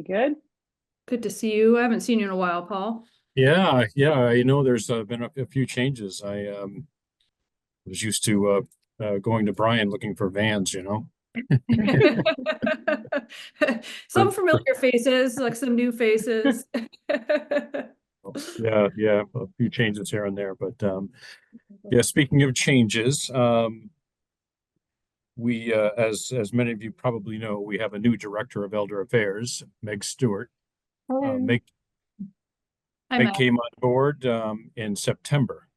Very good. Good to see you. I haven't seen you in a while, Paul. Yeah, there's been a few changes. I was used to going to Brian looking for vans, Some familiar faces, like some new faces. Yeah, a few changes here and there. But yeah, speaking of changes, we as many of you probably know, we have a new director of Elder Affairs, Meg Stewart. Meg Hi, Meg Mel. came on board in September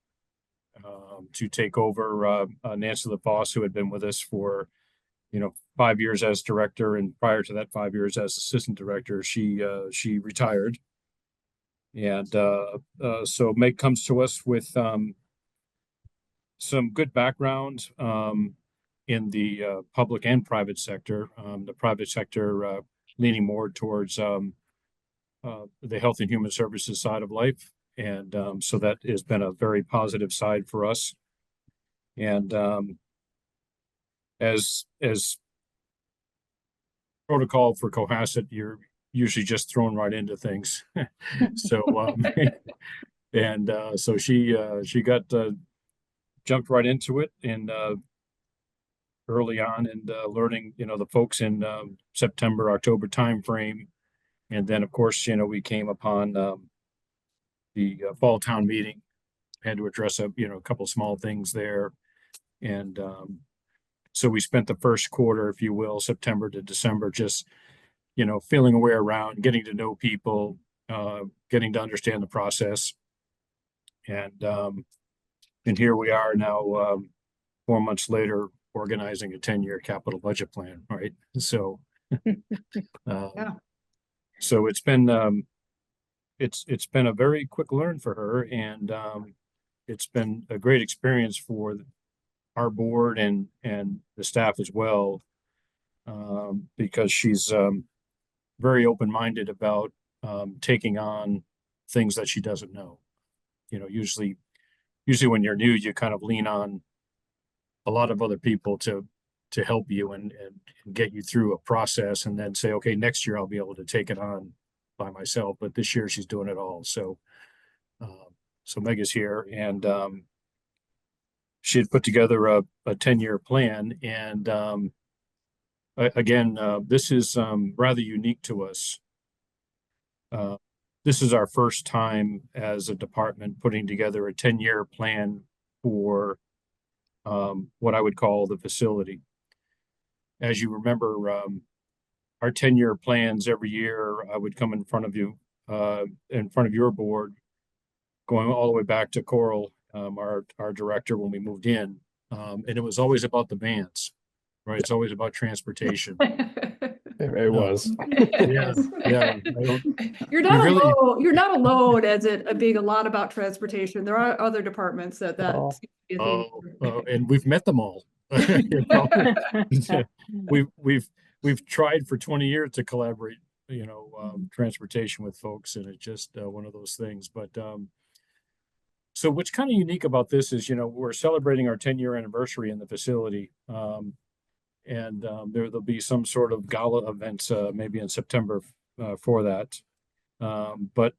to take over Nancy LaFosse, who had been with us for 5 years as director, and prior to that 5 years as assistant director. She retired, and so Meg comes to us with some good background in the public and private sector. The private sector leaning more towards the health and human services side of life, and so that has been a very positive side for us. And as protocol for Cohasset, you're usually just thrown right into things. So so she got jumped right into it, and early on, and learning the folks in September, October timeframe. And then of course we came upon the fall town meeting, had to address a couple small things there. And so we spent the first quarter, if you will, September to December, just feeling our way around, getting to know people, getting to understand the process. And here we are now, 4 months later, organizing a 10-year capital budget plan, right? So Yeah. so it's been it's been a very quick learn for her, and it's been a great experience for our board and the staff as well, because she's very open-minded about taking on things that she doesn't know. Usually when you're new, you kind of lean on a lot of other people to help you and get you through a process, and then say, okay, next year I'll be able to take it on by myself. But this year she's doing it all. So Meg is here, and she had put together a 10-year plan. And again, this is rather unique to us. This is our first time as a department putting together a 10-year plan for what I would call the facility. As you remember, our 10-year plans every year, I would come in front of you, in front of your board, going all the way back to Coral, our director, when we moved in. And it was always about the vans, right? It's always about transportation. It was. Yeah. You're not alone. You're not alone as it being a lot about transportation. There are other departments that seems to be a thing. And we've met them all. We've tried for 20 years to collaborate, transportation with folks, and it's just one of those things. But so what's kind of unique about this is, we're celebrating our 10-year anniversary in the facility. And there'll be some sort of gala events maybe in September for that. But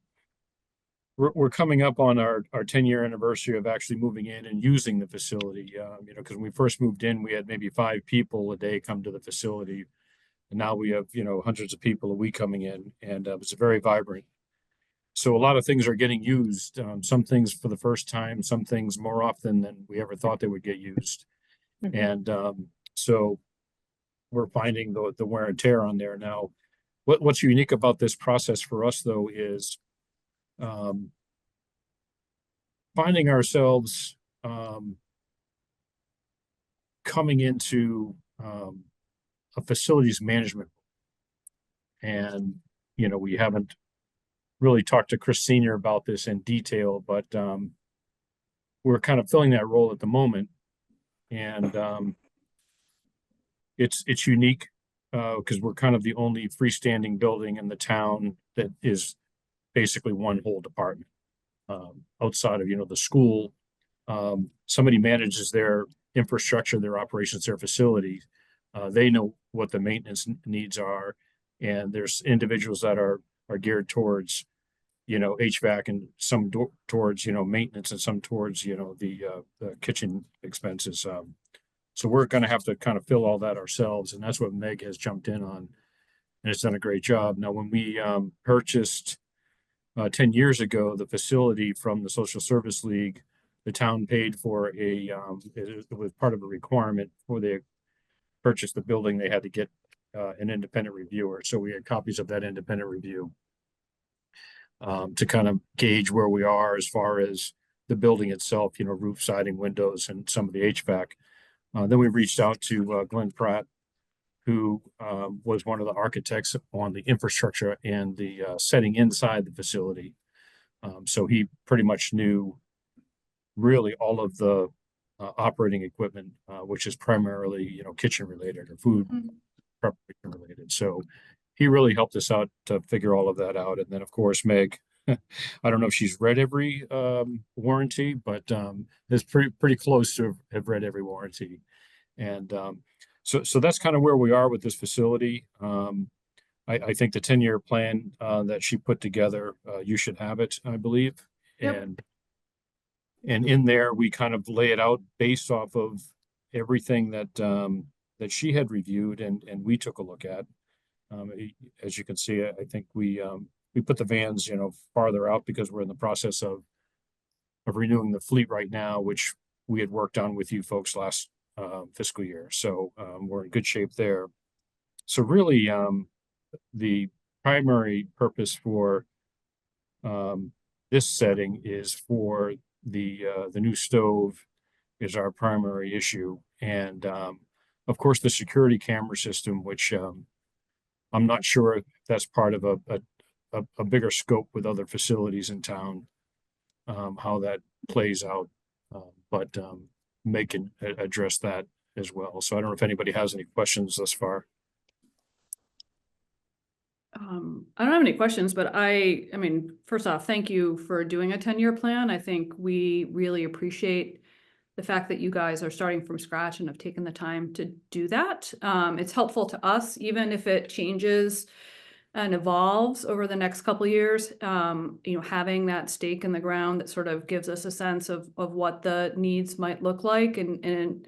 we're coming up on our 10-year anniversary of actually moving in and using the facility. Because when we first moved in, we had maybe 5 people a day come to the facility. And now we have, hundreds of people a week coming in, and it's very vibrant. So a lot of things are getting used, some things for the first time, some things more often than we ever thought they would get used. And so we're finding the wear and tear on there. Now, what's unique about this process for us, though, is finding ourselves coming into a facilities management. And, we haven't really talked to Chris Senior about this in detail, but we're kind of filling that role at the moment. And it's unique because we're kind of the only freestanding building in the town that is basically one whole department. Outside of, the school, somebody manages their infrastructure, their operations, their facilities. They know what the maintenance needs are. And there's individuals that are geared towards, HVAC, and some towards, maintenance, and some towards, the kitchen expenses. So we're going to have to kind of fill all that ourselves. And that's what Meg has jumped in on, and it's done a great job. Now, when we purchased 10 years ago the facility from the Social Service League, the town paid for it was part of a requirement before they purchased the building. They had to get an independent reviewer. So we had copies of that independent review to kind of gauge where we are as far as the building itself, roof, siding, windows, and some of the HVAC. Then we reached out to Glenn Pratt, who was one of the architects on the infrastructure and the setting inside the facility. So he pretty much knew really all of the operating equipment, which is primarily, kitchen related or food preparation related. So he really helped us out to figure all of that out. And then, of course, Meg, I don't know if she's read every warranty, but is pretty close to have read every warranty. And so that's kind of where we are with this facility. I think the 10-year plan that she put together, you should have it, I believe. Yep. And in there, we kind of lay it out based off of everything that she had reviewed and we took a look at. As you can see, I think we put the vans, farther out because we're in the process of renewing the fleet right now, which we had worked on with you folks last fiscal year. So we're in good shape there. So really, the primary purpose for this setting is for the new stove is our primary issue. And of course, the security camera system, which I'm not sure if that's part of a bigger scope with other facilities in town, how that plays out. But Meg can address that as well. So I don't know if anybody has any questions thus far. I don't have any questions, but I mean, first off, thank you for doing a 10-year plan. I think we really appreciate the fact that you guys are starting from scratch and have taken the time to do that. It's helpful to us, even if it changes and evolves over the next couple of years. Having that stake in the ground that sort of gives us a sense of what the needs might look like. And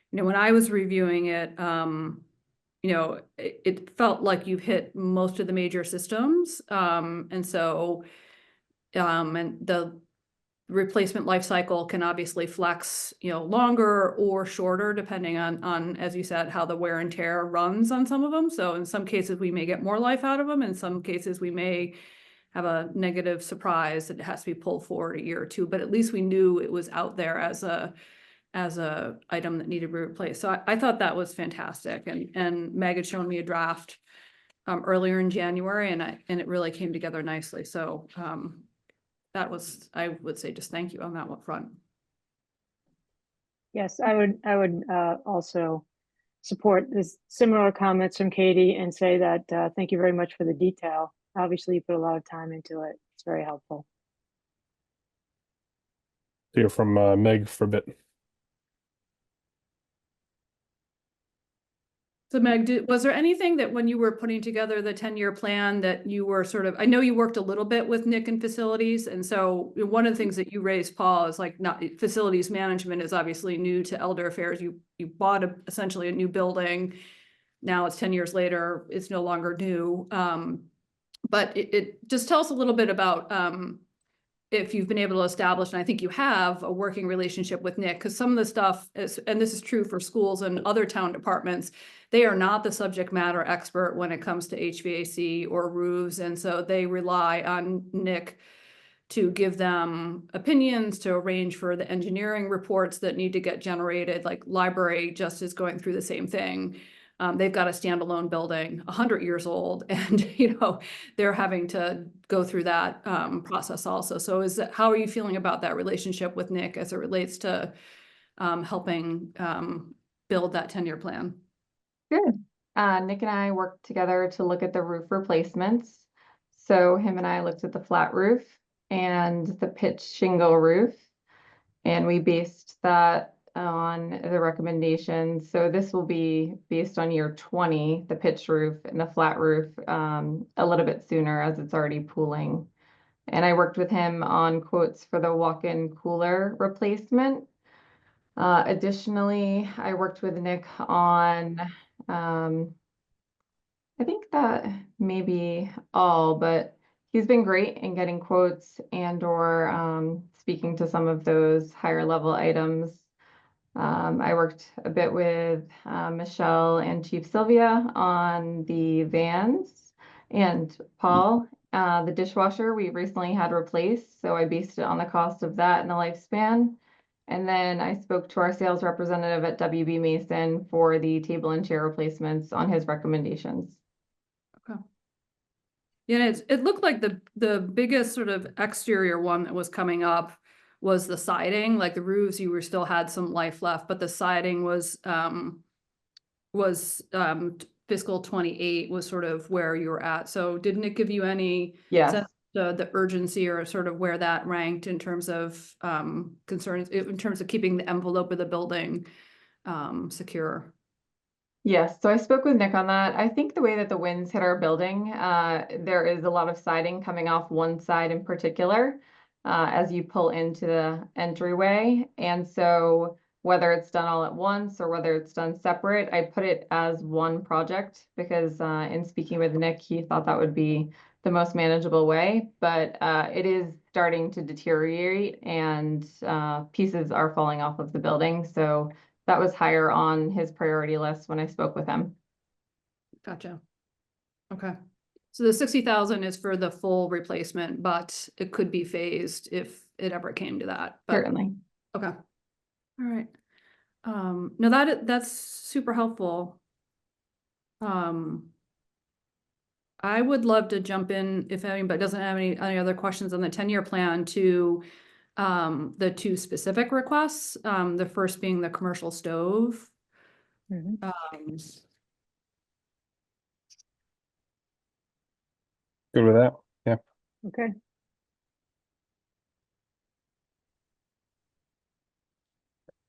when I was reviewing it, it felt like you've hit most of the major systems. And so, and the replacement life cycle can obviously flex, longer or shorter, depending on, as you said, how the wear and tear runs on some of them. So in some cases, we may get more life out of them. In some cases, we may have a negative surprise that it has to be pulled forward a year or two, but at least we knew it was out there as a item that needed to be replaced. So I thought that was fantastic. And Meg had shown me a draft earlier in January, and it really came together nicely. So that was, I would say, just thank you on that one front. Yes, I would also support this similar comments from Katie and say that thank you very much for the detail. Obviously, you put a lot of time into it. It's very helpful. Hear from Meg for a bit. So Meg, was there anything that when you were putting together the 10-year plan that you were sort of, I know you worked a little bit with Nick and facilities. And so one of the things that you raised, Paul, is like not facilities management is obviously new to Elder Affairs. You bought essentially a new building. Now it's 10 years later, it's no longer new. But it just tell us a little bit about if you've been able to establish, and I think you have, a working relationship with Nick, because some of the stuff is, and this is true for schools and other town departments, they are not the subject matter expert when it comes to HVAC or roofs. And so they rely on Nick to give them opinions, to arrange for the engineering reports that need to get generated. Like library just is going through the same thing. They've got a standalone building, 100 years old, and they're having to go through that process also. So how are you feeling about that relationship with Nick as it relates to helping build that 10-year plan? Good. Nick and I worked together to look at the roof replacements. So him and I looked at the flat roof and the pitch shingle roof, and we based that on the recommendations. So this will be based on year 20, the pitched roof and the flat roof, a little bit sooner as it's already pooling. And I worked with him on quotes for the walk-in cooler replacement. Additionally, I worked with Nick on, I think that may be all, but he's been great in getting quotes and or speaking to some of those higher level items. I worked a bit with Michelle and Chief Sylvia on the vans, and Paul, the dishwasher we recently had replaced, so I based it on the cost of that and the lifespan. And then I spoke to our sales representative at WB Mason for the table and chair replacements on his recommendations. Yeah, it looked like the biggest sort of exterior one that was coming up was the siding. Like the roofs, you were still had some life left, but the siding was fiscal 28 was sort of where you were at. So didn't it give you any Yes. sense of the urgency or sort of where that ranked in terms of concerns, in terms of keeping the envelope of the building secure? Yes, so I spoke with Nick on that. I think the way that the winds hit our building, there is a lot of siding coming off one side in particular as you pull into the entryway. And so whether it's done all at once or whether it's done separate, I put it as one project because in speaking with Nick, he thought that would be the most manageable way. But it is starting to deteriorate and pieces are falling off of the building. So that was higher on his priority list when I spoke with him. Gotcha. Okay. So the 60,000 is for the full replacement, but it could be phased if it ever came to that. But, Certainly. okay. All right. No, that's super helpful. I would love to jump in if anybody doesn't have any other questions on the 10-year plan to the two specific requests. The first being the commercial stove. Mhm. Good with that? Yeah, Okay,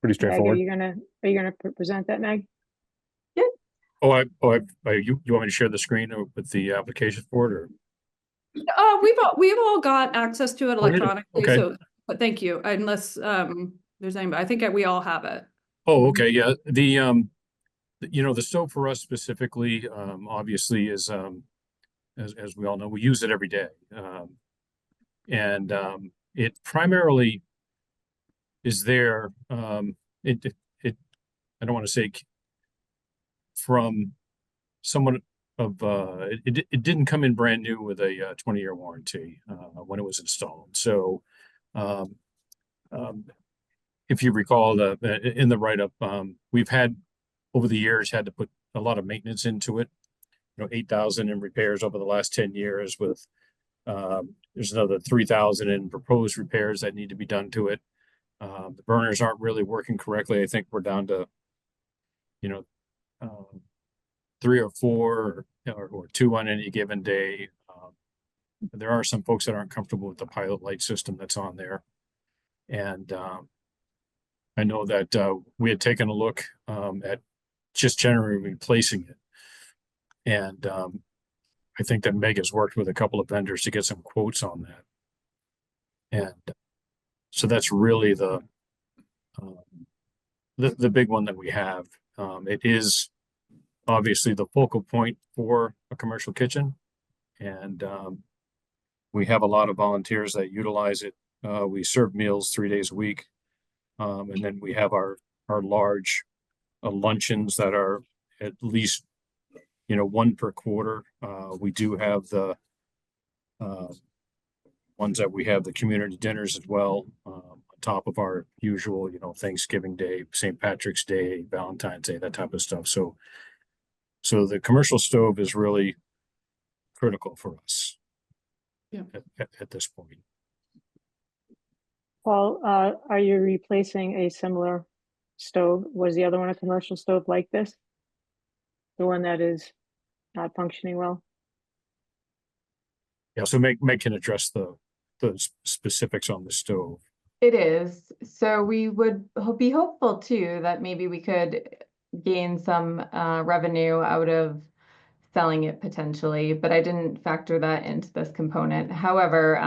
pretty Meg, are straightforward. you gonna present that, Meg? You want me to share the screen with the application for it, or? We've all got access to it Oh, you do? electronically, Okay. so, but thank you, unless, there's anybody, I think we all have it. Oh, okay, yeah, the stove for us specifically, obviously is, as we all know, we use it every day. And it primarily is there, I don't want to say from someone of, it didn't come in brand new with a 20-year warranty when it was installed. So if you recall in the write-up, we've had over the years had to put a lot of maintenance into it. 8,000 in repairs over the last 10 years with there's another 3,000 in proposed repairs that need to be done to it. The burners aren't really working correctly. I think we're down to 3 or 4 or 2 on any given day. There are some folks that aren't comfortable with the pilot light system that's on there. And I know that we had taken a look at just generally replacing it. And I think that Meg has worked with a couple of vendors to get some quotes on that. And so that's really the big one that we have. It is obviously the focal point for a commercial kitchen. And we have a lot of volunteers that utilize it. We serve meals 3 days a week. And then we have our large luncheons that are at least, 1 per quarter. We do have the ones that we have the community dinners as well, on top of our usual, Thanksgiving Day, St. Patrick's Day, Valentine's Day, that type of stuff. So the commercial stove is really critical for us. Yeah. At this point. Paul, are you replacing a similar stove? Was the other one a commercial stove like this? The one that is not functioning well? Yeah, so Meg can address the specifics on the stove. It is. So we would be hopeful too that maybe we could gain some revenue out of selling it potentially, but I didn't factor that into this component. However,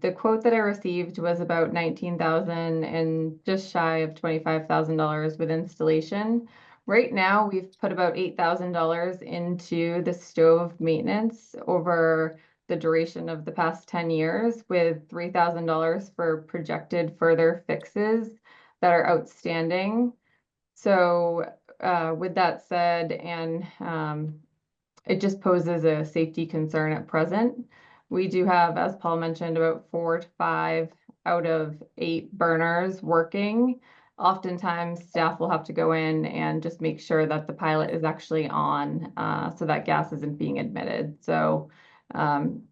the quote that I received was about 19,000 and just shy of $25,000 with installation. Right now, we've put about $8,000 into the stove maintenance over the duration of the past 10 years, with $3,000 for projected further fixes that are outstanding. So with that said, and it just poses a safety concern at present. We do have, as Paul mentioned, about 4 to 5 out of 8 burners working. Oftentimes, staff will have to go in and just make sure that the pilot is actually on, so that gas isn't being admitted. So, Mhm.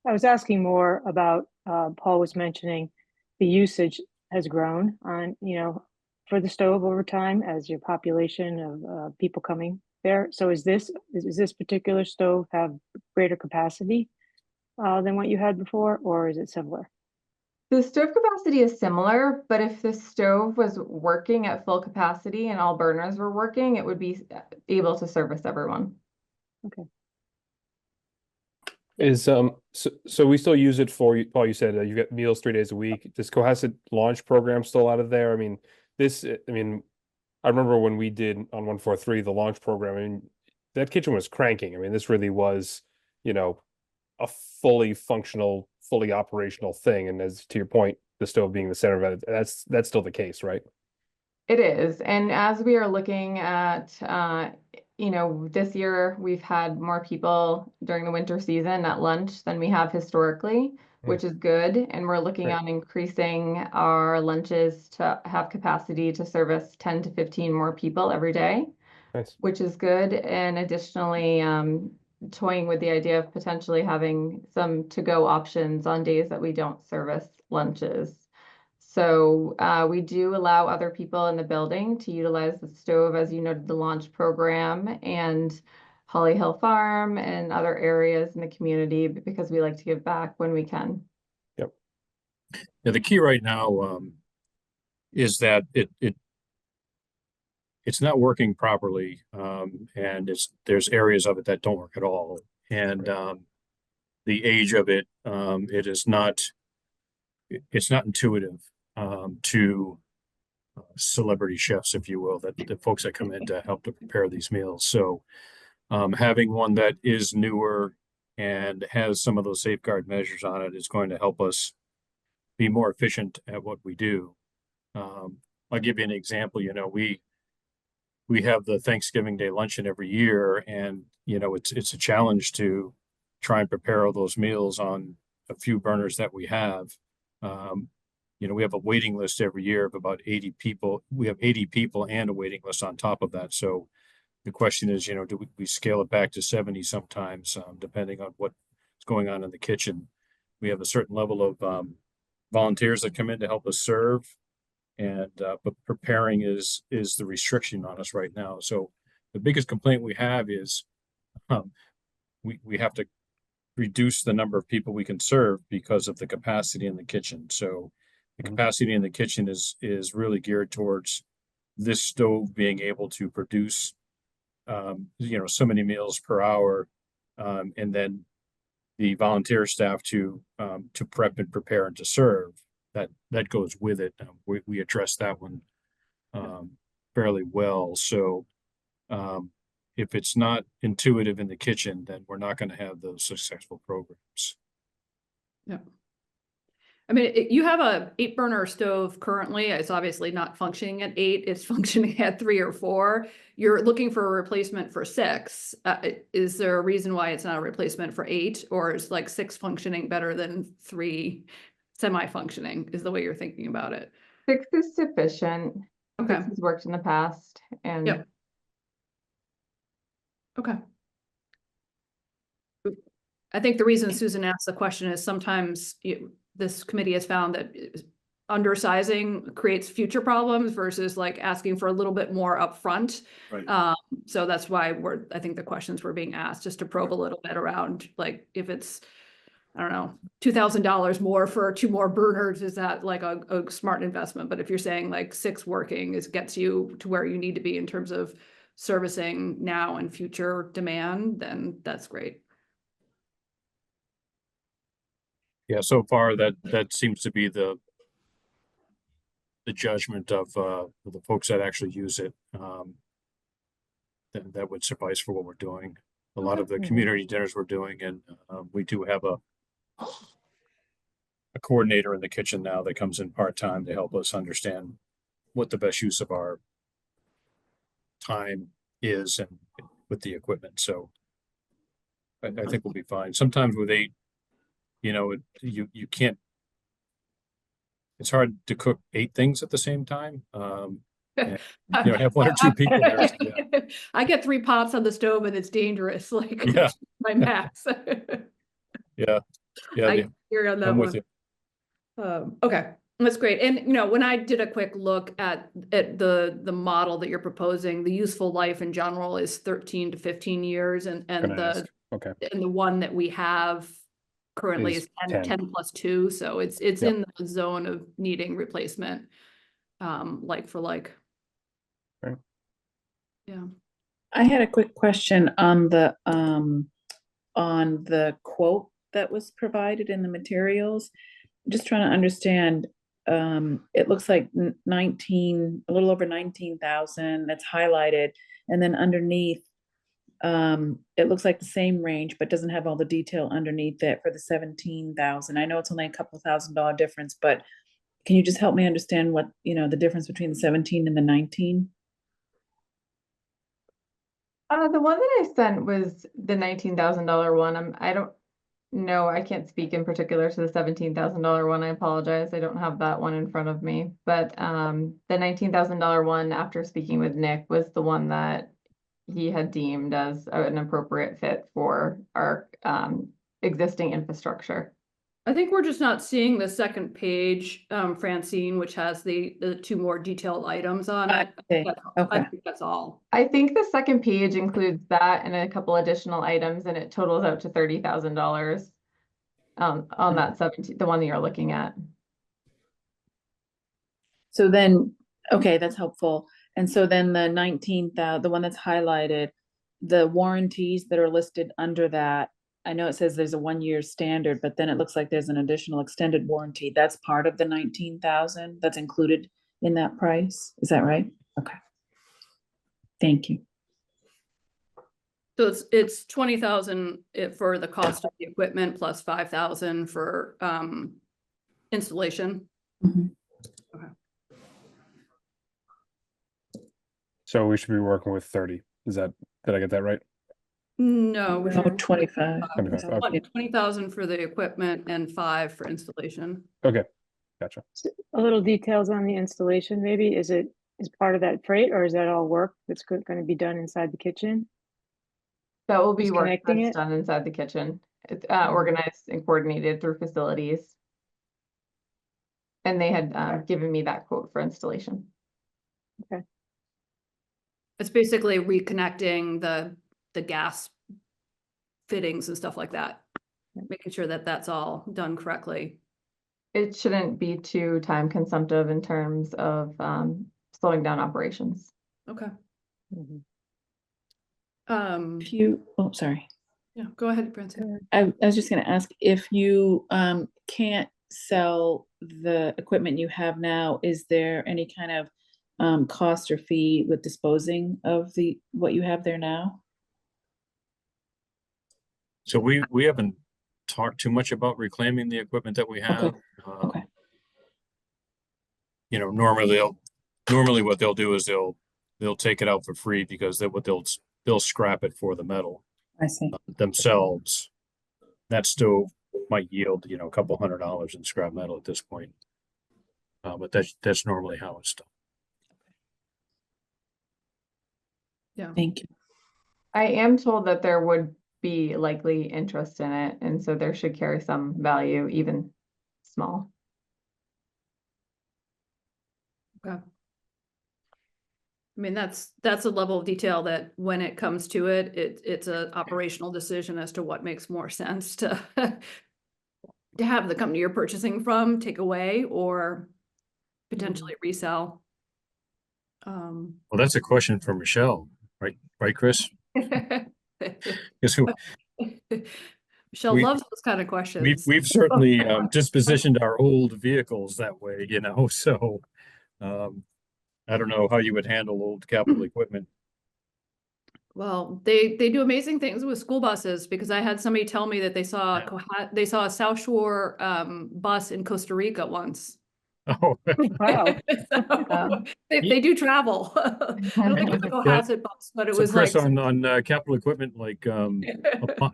I was asking more about, Paul was mentioning the usage has grown on, for the stove over time as your population of people coming there. So is this particular stove have greater capacity than what you had before, or is it similar? the stove capacity is similar, but if the stove was working at full capacity and all burners were working, it would be able to service everyone. Okay. Is so we still use it for, Paul, you said you get meals 3 days a week. Does Cohasset launch program still out of there? I mean, I remember when we did on 143 the launch program. I mean, that kitchen was cranking. I mean, this really was, a fully functional, fully operational thing. And as to your point, the stove being the center of it, that's still the case, right? It is. And as we are looking at, this year we've had more people during the winter season at lunch than we have historically, which is good. And we're looking Great. on increasing our lunches to have capacity to service 10 to 15 more people every day, Nice. which is good. And additionally, toying with the idea of potentially having some to-go options on days that we don't service lunches. So we do allow other people in the building to utilize the stove, as you noted, the launch program and Holly Hill Farm and other areas in the community, because we like to give back when we can. Yeah, the key right now is that it's not working properly, and there's areas of it that don't work at all, and the age of it, it's not intuitive to celebrity chefs, if you will, that the folks that come in to help to prepare these meals. So having one that is newer and has some of those safeguard measures on it is going to help us be more efficient at what we do. I'll give you an example. We have the Thanksgiving Day luncheon every year, and it's a challenge to try and prepare all those meals on a few burners that we have. We have a waiting list every year of about 80 people. We have 80 people and a waiting list on top of that. So the question is, do we scale it back to 70 sometimes, depending on what's going on in the kitchen. We have a certain level of volunteers that come in to help us serve, and but preparing is the restriction on us right now. So the biggest complaint we have is we have to reduce the number of people we can serve because of the capacity in the kitchen. So the capacity in the kitchen is really geared towards this stove being able to produce so many meals per hour, and then the volunteer staff to prep and prepare and to serve. That goes with it. We address that one fairly well. So if it's not intuitive in the kitchen, then we're not going to have those successful programs. Yeah. I mean, you have a 8-burner stove currently. It's obviously not functioning at 8. It's functioning at 3 or 4. You're looking for a replacement for 6. Is there a reason why it's not a replacement for 8, or is like 6 functioning better than 3 semi-functioning, is the way you're thinking about it? 6 is sufficient. Okay. 6 has worked in the past, and Yep. Okay. I think the reason Susan asked the question is sometimes this committee has found that undersizing creates future problems versus like asking for a little bit more upfront. Right. So that's why I think the questions were being asked, just to probe a little bit around, like, if it's I don't know, $2,000 more for 2 more burners, is that like a smart investment? But if you're saying like 6 working gets you to where you need to be in terms of servicing now and future demand, then that's great. Yeah, so far that seems to be the judgment of the folks that actually use it. That would suffice for what we're doing. A lot of the community dinners we're doing, and we do have a coordinator in the kitchen now that comes in part-time to help us understand what the best use of our time is and with the equipment. So I think we'll be fine. Sometimes with 8, you know, you can't, it's hard to cook 8 things at the same time. And, you know, have 1 or 2 people there. Yeah. I get 3 pots on the stove and it's dangerous, like Yeah. my max. Yeah. I hear on that I'm one. with you. Okay, that's great. And you know, when I did a quick look at the model that you're proposing, the useful life in general is 13 to 15 years, and Gonna the ask. Okay. and the one that we have currently Is is 10 10. plus 2, so it's Yep. in the zone of needing replacement, like for like. Right. Yeah. I had a quick question on the quote that was provided in the materials. Just trying to understand, it looks like a little over 19,000 that's highlighted, and then underneath, it looks like the same range, but doesn't have all the detail underneath it for the 17,000. I know it's only a couple $1,000 difference, but can you just help me understand what, the difference between the 17 and the 19? The one that I sent was the $19,000 one. I don't know, I can't speak in particular to the $17,000 one. I apologize. I don't have that one in front of me. But the $19,000 one, after speaking with Nick, was the one that he had deemed as an appropriate fit for our existing infrastructure. I think we're just not seeing the second page, Francine, which has the 2 more detailed items on it. Okay, I okay. think that's all. I think the second page includes that and a couple additional items, and it totals out to $30,000 on that 17, the one that you're looking at. So then, okay, that's helpful. And so then the 19,000, the one that's highlighted, the warranties that are listed under that, I know it says there's a 1-year standard, but then it looks like there's an additional extended warranty. That's part of the 19,000 that's included in that price. Is that right? Okay. Thank you. So it's 20,000 for the cost of the equipment plus 5,000 for installation. Mhm. So we should be working with 30. Did I get that right? No, we Oh, should 25. 25, okay. 20,000 for the equipment and 5 for installation. Okay, gotcha. A little details on the installation, maybe. Is part of that freight, or is that all work that's going to be done inside the kitchen? That will be Just work connecting that's it? done inside the kitchen. It's organized and coordinated through facilities. And they had given me that quote for installation. It's basically reconnecting the gas fittings and stuff like that, making sure that that's all done correctly. It shouldn't be too time consumptive in terms of slowing down operations. Okay. Mhm. If you, oh, sorry. Yeah, go ahead, Francine. I was just gonna ask, if you can't sell the equipment you have now, is there any kind of cost or fee with disposing of what you have there now? So we haven't talked too much about reclaiming the equipment that we have. Okay. You know, normally what they'll do is they'll take it out for free because they'll scrap it for the metal I see. themselves. That stove might yield, a couple $100 in scrap metal at this point. But that's normally how it's done. Yeah. Thank you. I am told that there would be likely interest in it, and so there should carry some value, even small. Okay. I mean, that's a level of detail that when it comes to it's an operational decision as to what makes more sense to to have the company you're purchasing from take away or potentially resell. Well, that's a question for Michelle, right? Right, Chris? Because Michelle we- loves those kind of questions. we've certainly dispositioned our old vehicles that way, so I don't know how you would handle old capital equipment. Well, they do amazing things with school buses because I had somebody tell me that they saw they saw a South Shore bus in Costa Rica once. Oh, Wow. So, they do travel. I don't think it was a Cohasset bus, but it so was Chris, like on capital equipment like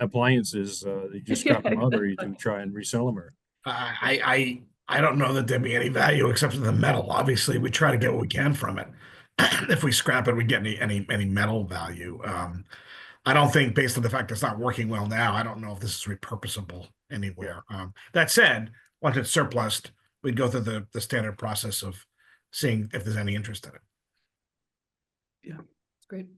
appliances, you just scrap them out, or you do try and resell them, or I don't know that there'd be any value except for the metal. Obviously, we try to get what we can from it. If we scrap it, we get any metal value. I don't think, based on the fact it's not working well now, I don't know if this is repurposable anywhere. That said, once it's surplused, we'd go through the standard process of seeing if there's any interest in it. It's great.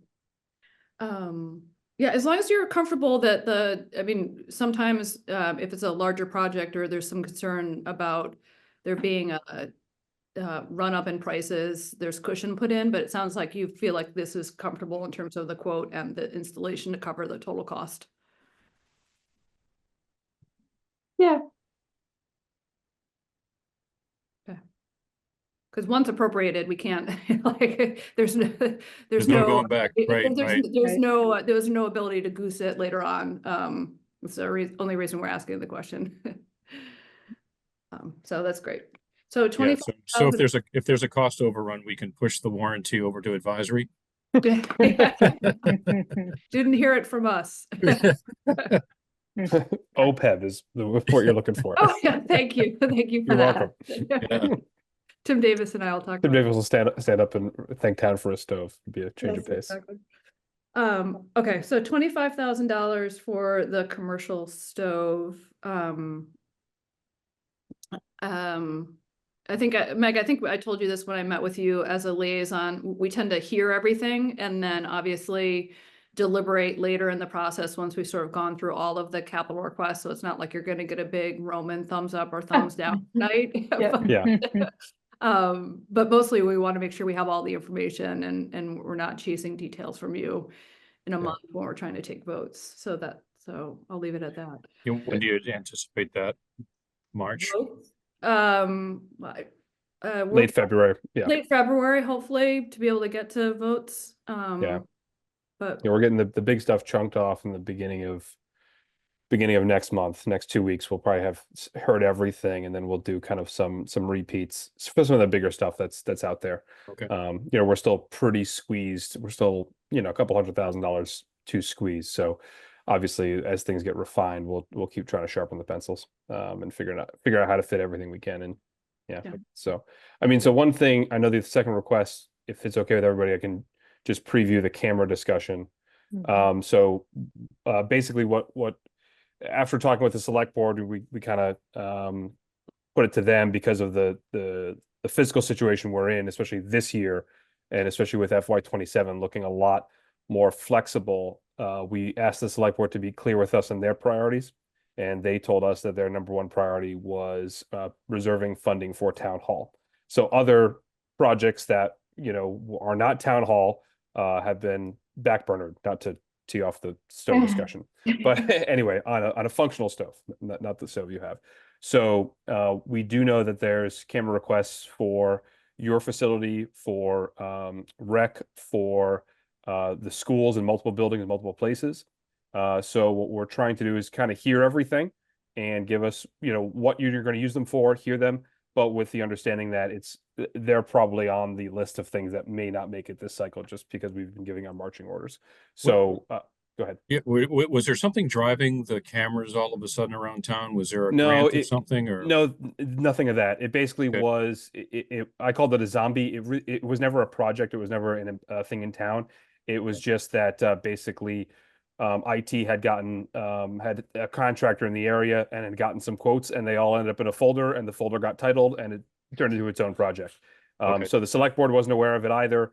Yeah, as long as you're comfortable that I mean, sometimes if it's a larger project or there's some concern about there being a run up in prices, there's cushion put in, but it sounds like you feel like this is comfortable in terms of the quote and the installation to cover the total cost. Yeah. Because once appropriated, we can't like there's there's no going back, right? There's no ability to goose it later on. It's the only reason we're asking the question. So that's great. So Yeah, 25. so if there's a cost overrun, we can push the warranty over to advisory. Didn't hear it from us. OPEB is what you're looking for. Oh yeah, thank you for You're that. Yeah. Tim Davis and I will talk Tim about Davis will stand up and thank town for a stove. It'd be a change of Yes, pace. exactly. Okay, so $25,000 for the commercial stove. I think Meg, I think I told you this when I met with you as a liaison. We tend to hear everything and then obviously deliberate later in the process once we've sort of gone through all of the capital requests. So it's not like you're going to get a big Roman thumbs up or thumbs down tonight. Yeah. But mostly we want to make sure we have all the information and we're not chasing details from you in a month when we're trying to take votes. So I'll leave it at that. When do you anticipate that? March? Late February. Yeah. Late February, hopefully, to be able to get to votes. Yeah. But Yeah, we're getting the big stuff chunked off in the beginning of next month. Next 2 weeks, we'll probably have heard everything, and then we'll do kind of some repeats for some of the bigger stuff that's out there. Okay. We're still pretty squeezed. We're still, a couple $100,000 to squeeze. So obviously, as things get refined, we'll keep trying to sharpen the pencils and figure out how to fit everything we can in. Yeah. So so one thing, I know the second request, if it's okay with everybody, I can just preview the camera discussion. Basically what after talking with the select board, we kind of put it to them because of the fiscal situation we're in, especially this year, and especially with FY27 looking a lot more flexible. We asked the select board to be clear with us on their priorities, and they told us that their number one priority was reserving funding for town hall. So other projects that are not town hall have been backburnered, not to tee off the stove discussion, but anyway, on a functional stove, not the stove you have. So we do know that there's camera requests for your facility, for rec, for the schools in multiple buildings in multiple places. So what we're trying to do is kind of hear everything and give us, what you're going to use them for, hear them, but with the understanding that they're probably on the list of things that may not make it this cycle just because we've been giving our marching orders. So go ahead. Yeah, was there something driving the cameras all of a sudden around town? Was there a No, grant or something? Or no, nothing of that. It basically Okay. was. I called it a zombie. It was never a project. It was never a thing in town. It was just that basically, IT had gotten had a contractor in the area and had gotten some quotes, and they all ended up in a folder, and the folder got titled, and it turned into its own project. Okay. So the select board wasn't aware of it either.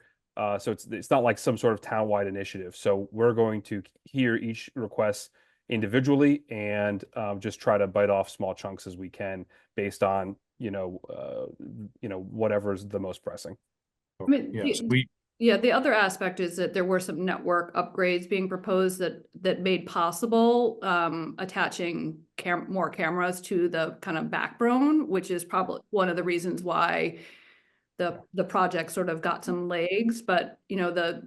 So it's not like some sort of townwide initiative. So we're going to hear each request individually and just try to bite off small chunks as we can based on, whatever's the most pressing. I mean, Yes, yeah, the other aspect is that there were some network upgrades being proposed that made possible attaching more cameras to the kind of backbone, which is probably one of the reasons why the project sort of got some legs. But the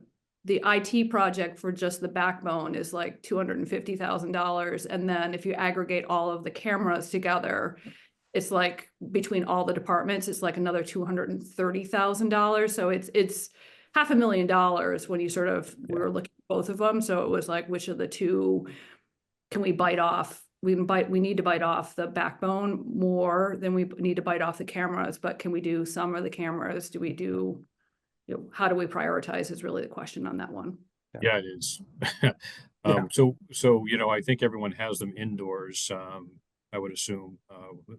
IT project for just the backbone is like $250,000, and then if you aggregate all of the cameras together, it's like between all the departments, it's like another $230,000. So it's $500,000 when you we were looking at both of them. So it was like, which of the two can we bite off? We need to bite off the backbone more than we need to bite off the cameras, but can we do some of the cameras? Do we do, how do we prioritize is really the question on that one. yeah, it is. So, I think everyone has them indoors. I would assume,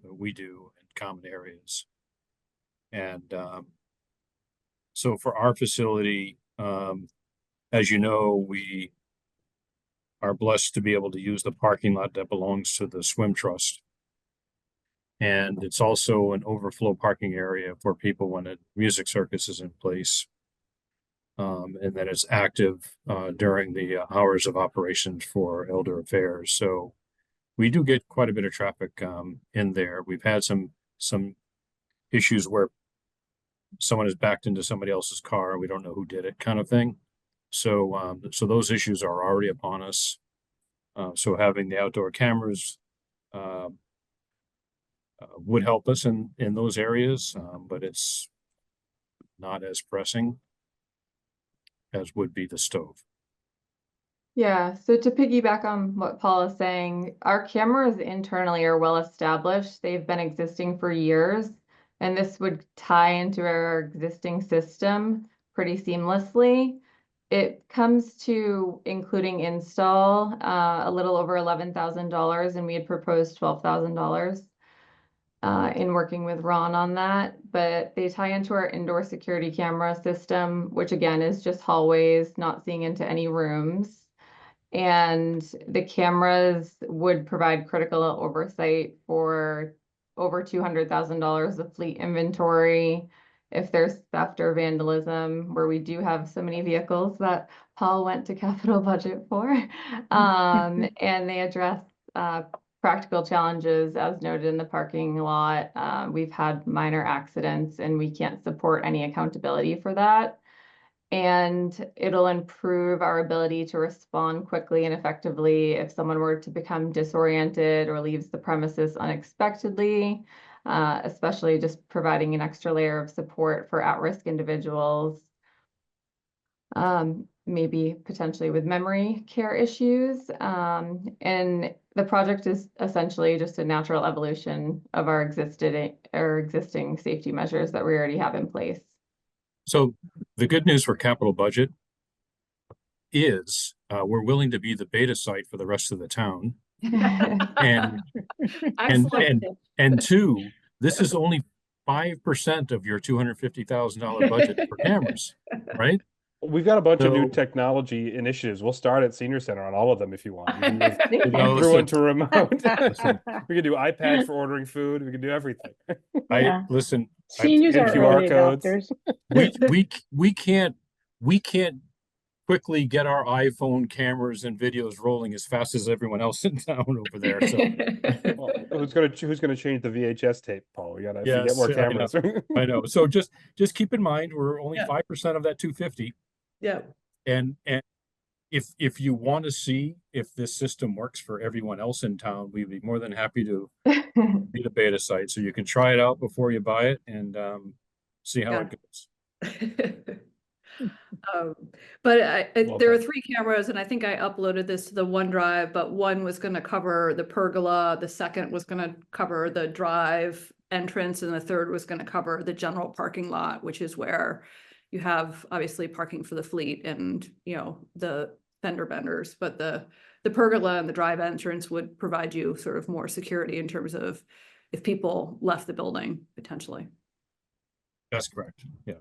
we do in common areas. And, so for our facility, as you know, we are blessed to be able to use the parking lot that belongs to the Swim Trust. And it's also an overflow parking area for people when a music circus is in place. And that it's active during the hours of operations for Elder Affairs. So we do get quite a bit of traffic in there. We've had some issues where someone has backed into somebody else's car. We don't know who did it, kind of thing. So those issues are already upon us. So having the outdoor cameras would help us in those areas, but it's not as pressing as would be the stove. Yeah, so to piggyback on what Paul is saying, our cameras internally are well established. They've been existing for years, and this would tie into our existing system pretty seamlessly. It comes to including install a little over $11,000, and we had proposed $12,000 in working with Ron on that. But they tie into our indoor security camera system, which again is just hallways, not seeing into any rooms. And the cameras would provide critical oversight for over $200,000 of fleet inventory. If there's theft or vandalism, where we do have so many vehicles that Paul went to capital budget for, and they address practical challenges as noted in the parking lot. We've had minor accidents and we can't support any accountability for that. And it'll improve our ability to respond quickly and effectively if someone were to become disoriented or leaves the premises unexpectedly, especially just providing an extra layer of support for at-risk individuals, maybe potentially with memory care issues. And the project is essentially just a natural evolution of our existing safety measures that we already have in place. So the good news for capital budget is we're willing to be the beta site for the rest of the town. And Excellent. and two, this is only 5% of your $250,000 budget for cameras, right? We've got a bunch of new So- technology initiatives. We'll start at Senior Center on all of them if you want. We can move No, everyone listen. to remote. We can do iPads for ordering food. We can do everything. Yeah. Listen, Seniors and are QR early codes. adopters. we can't quickly get our iPhone cameras and videos rolling as fast as everyone else in town over there. So Well, who's gonna change the VHS tape, Paul? We gotta get Yes, more I know. cameras. I know. So just keep in mind, we're only Yeah. 5% of that 250. Yeah. And if you want to see if this system works for everyone else in town, we'd be more than happy to be the beta site. So you can try it out before you buy it and see how it goes. But Well there are done. 3 cameras, and I think I uploaded this to the OneDrive, but one was going to cover the pergola, the second was going to cover the drive entrance, and the third was going to cover the general parking lot, which is where you have obviously parking for the fleet and, the fender benders. But the pergola and the drive entrance would provide you sort of more security in terms of if people left the building potentially. That's correct. Yeah.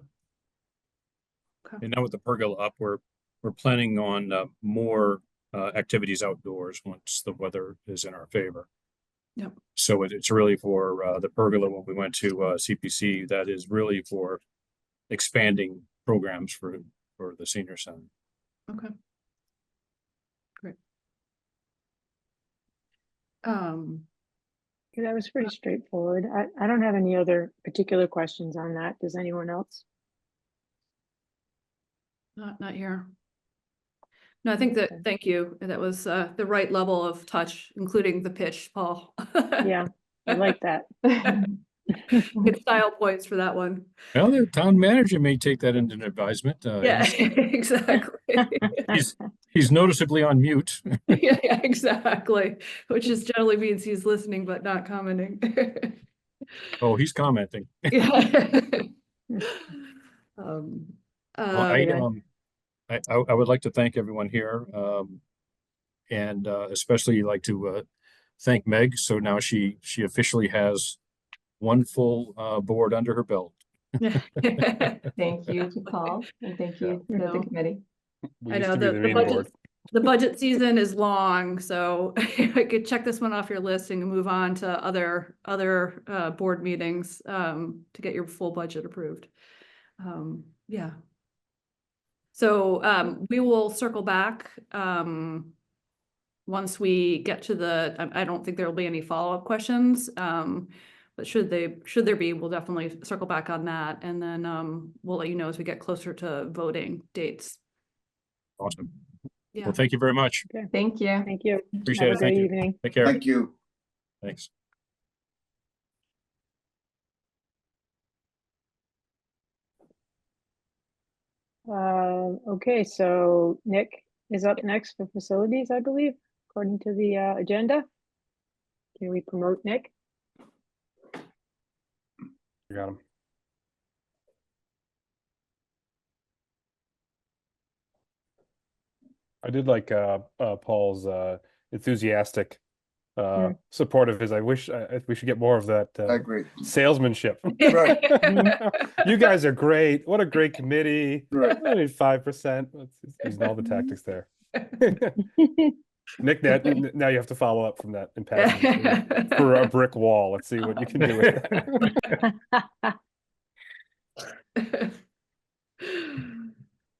Okay. And now with the pergola up, we're planning on more activities outdoors once the weather is in our favor. Yep. So it's really for the pergola when we went to CPC, that is really for expanding programs for the senior center. Okay. Great. That was pretty straightforward. I don't have any other particular questions on that. Does anyone else? Not here. No, I think that, Okay. thank you. That was the right level of touch, including the pitch, Paul. Yeah, I like that. Good style points for that one. Well, the town manager may take that into advisement. Yeah, exactly. He's noticeably on mute. Yeah, exactly. Which just generally means he's listening but not commenting. Oh, he's commenting. Yeah. Well, Yeah. I would like to thank everyone here, and especially like to thank Meg. So now she officially has one full board under her belt. Thank you to Paul and thank you to No. the committee. We I used know to be the the meeting budget, board. the budget season is long, so I could check this one off your list and move on to other board meetings to get your full budget approved. Yeah. So we will circle back once we get to I don't think there will be any follow-up questions. But should there be, we'll definitely circle back on that, and then we'll let you know as we get closer to voting dates. Awesome. Yeah. Well, thank you very much. Thank you. Thank you. Appreciate Have it. a Thank great you. evening. Take care. Thank you. Thanks. Okay, so Nick is up next for facilities, I believe, according to the agenda. Can we promote Nick? You got him. I did like Paul's enthusiastic support of his. I wish we should get more of that I agree. salesmanship. Right. You guys are great. What a great committee. Right. I need 5%. Using all the tactics there. Nick, now you have to follow up from that and pass it for a brick wall. Let's see what you can do with it.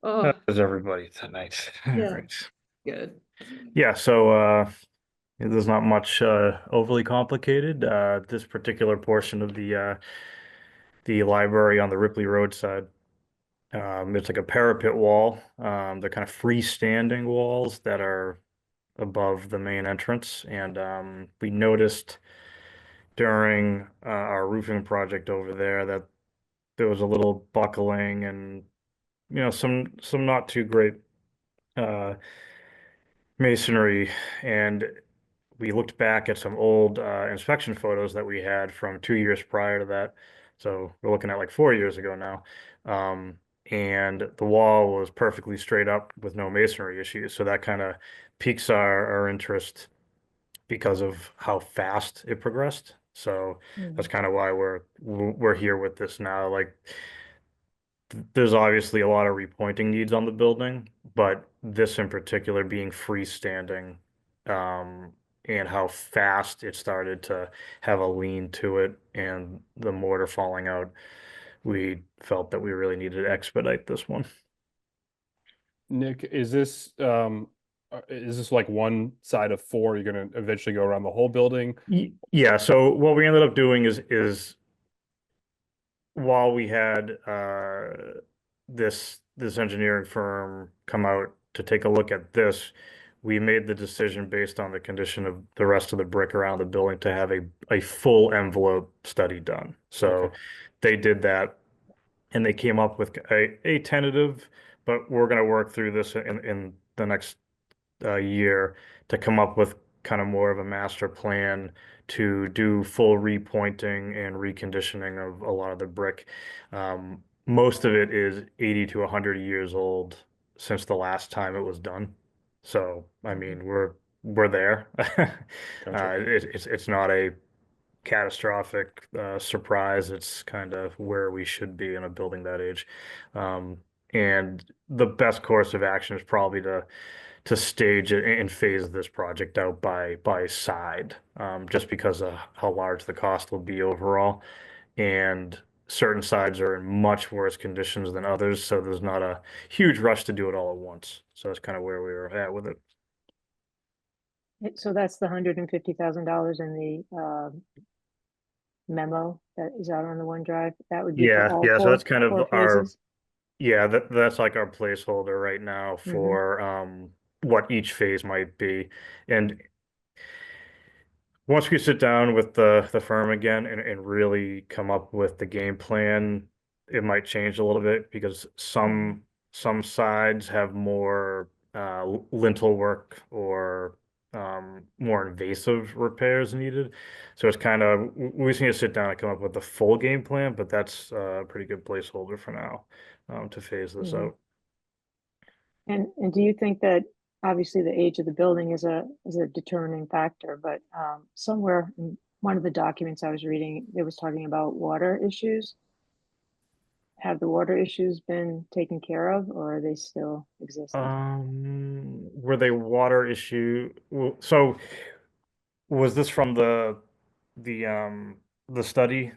Oh, How's everybody tonight? Yeah. Right. good. Yeah, so there's not much overly complicated. This particular portion of the library on the Ripley Road side, it's like a parapet wall. They're kind of freestanding walls that are above the main entrance, and we noticed during our roofing project over there that there was a little buckling and some not too great masonry, and we looked back at some old inspection photos that we had from 2 years prior to that. So we're looking at like 4 years ago now. And the wall was perfectly straight up with no masonry issues. So that kind of piques our interest because of how fast it progressed. So that's kind of why we're here with this now. Like, there's obviously a lot of repointing needs on the building, but this in particular being freestanding, and how fast it started to have a lean to it and the mortar falling out, we felt that we really needed to expedite this one. Nick, is this like one side of four? You're going to eventually go around the whole building? Yeah, so what we ended up doing is while we had this engineering firm come out to take a look at this, we made the decision based on the condition of the rest of the brick around the building to have a full envelope study done. So Okay. they did that, and they came up with a tentative, but we're going to work through this in the next year to come up with kind of more of a master plan to do full repointing and reconditioning of a lot of the brick. Most of it is 80 to 100 years old since the last time it was done. So, I mean, we're there. It's not a catastrophic surprise. It's kind of where we should be in a building that age. And the best course of action is probably to stage it and phase this project out by side, just because of how large the cost will be overall. And certain sides are in much worse conditions than others, so there's not a huge rush to do it all at once. So that's kind of where we were at with it. So that's the $150,000 in the memo that is out on the OneDrive. That would be for Yeah, all yeah. So four, that's kind of four our, phases? yeah, that's like our placeholder right now for what each phase might be. And once we sit down with the firm again and really come up with the game plan, it might change a little bit because some sides have more lintel work or more invasive repairs needed. So it's kind of, we just need to sit down and come up with the full game plan, but that's a pretty good placeholder for now to phase this Mhm. out. And do you think that obviously the age of the building is a determining factor, but somewhere in one of the documents I was reading, it was talking about water issues. Have the water issues been taken care of, or are they still existing? Were they water issue? So was this from the study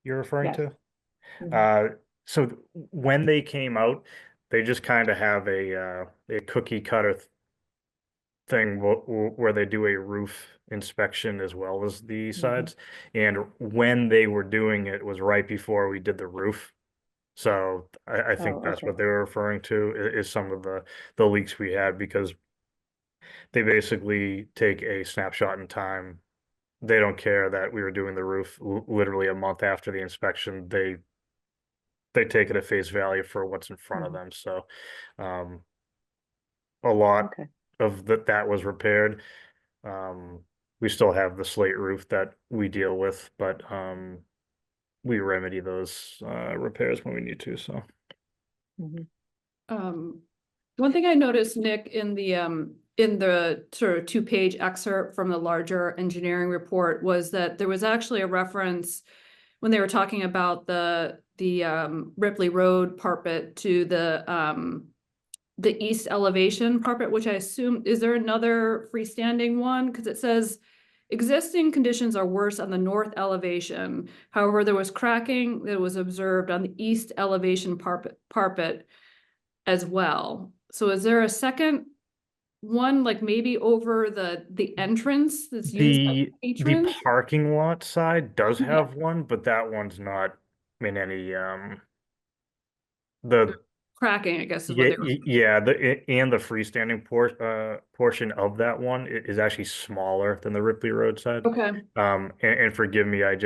you're referring Yes. to? Mhm. So when they came out, they just kind of have a cookie cutter thing where they do a roof inspection as well as the sides. And when they were doing it was right before we did the roof. So I think Oh, that's okay. what they were referring to is some of the leaks we had because they basically take a snapshot in time. They don't care that we were doing the roof literally a month after the inspection. They take it at face value for what's in front of them. So a lot Okay. of that was repaired. We still have the slate roof that we deal with, but we remedy those repairs when we need to. So Mhm. One thing I noticed, Nick, in the sort of 2-page excerpt from the larger engineering report was that there was actually a reference when they were talking about the Ripley Road parapet to the east elevation parapet, which I assume, is there another freestanding one? Because it says existing conditions are worse on the north elevation. However, there was cracking that was observed on the east elevation parapet as well. So is there a second one, like maybe over the entrance that's used by the patrons? parking lot side does Yeah. have one, but that one's not in any the Cracking, I guess, is what they were. yeah and the freestanding portion of that one is actually smaller than the Ripley Road side. Okay. And forgive me, I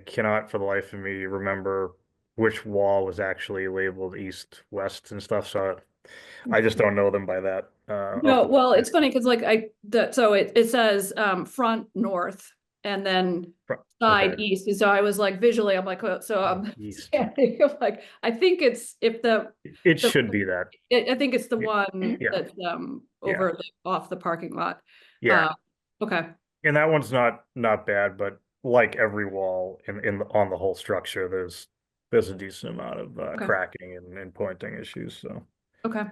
cannot for the life of me remember which wall was actually labeled east, west and stuff. So I just don't know them by that. No, well, it's funny because so it says front north and then side Okay. east. And so I was like visually, I'm like, oh, so I'm East. standing, I'm like, I think it's It should be that. I think it's the one Yeah. that's over off the parking lot. Yeah. Okay. And that one's not bad, but like every wall on the whole structure, there's a decent amount of Okay. cracking and pointing issues. So Okay.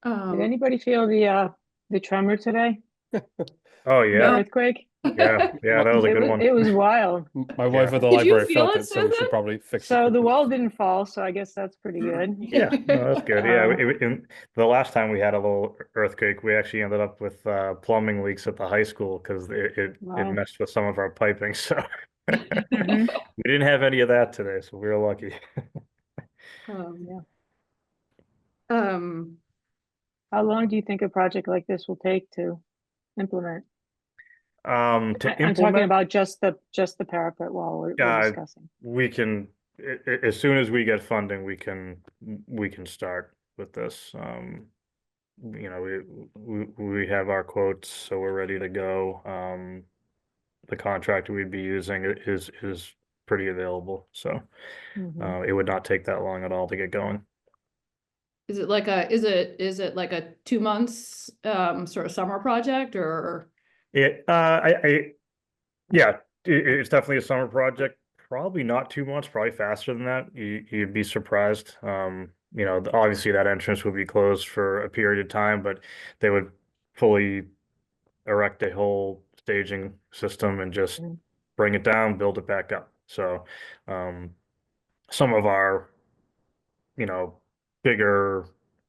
Did anybody feel the tremor today? oh The yeah, earthquake? yeah, that was a good one. It was wild. My wife at the Did you library feel felt it, it, so we should Susan? probably fix it. So the quickly. wall didn't fall, so I guess that's pretty good. Yeah, no, that's good. Yeah, Um, and the last time we had a little earthquake, we actually ended up with plumbing leaks at the high school because it Wow. messed with some of our piping. So Mhm. we didn't have any of that today, so we were lucky. Yeah. Um, How long do you think a project like this will take to implement? To I'm talking implement, about just the parapet wall we're discussing. we can as soon as we get funding, we can start with this. You know, we have our quotes, so we're ready to go. The contractor we'd be using is pretty available, so Mhm. it would not take that long at all to get going. is it like a 2 months sort of summer project or? Yeah, it's definitely a summer project. Probably not 2 months, probably faster than that. You'd be surprised. you know, obviously that entrance would be closed for a period of time, but they would fully erect a whole staging system and just Mhm. bring it down, build it back up. So, some of our, you know, bigger,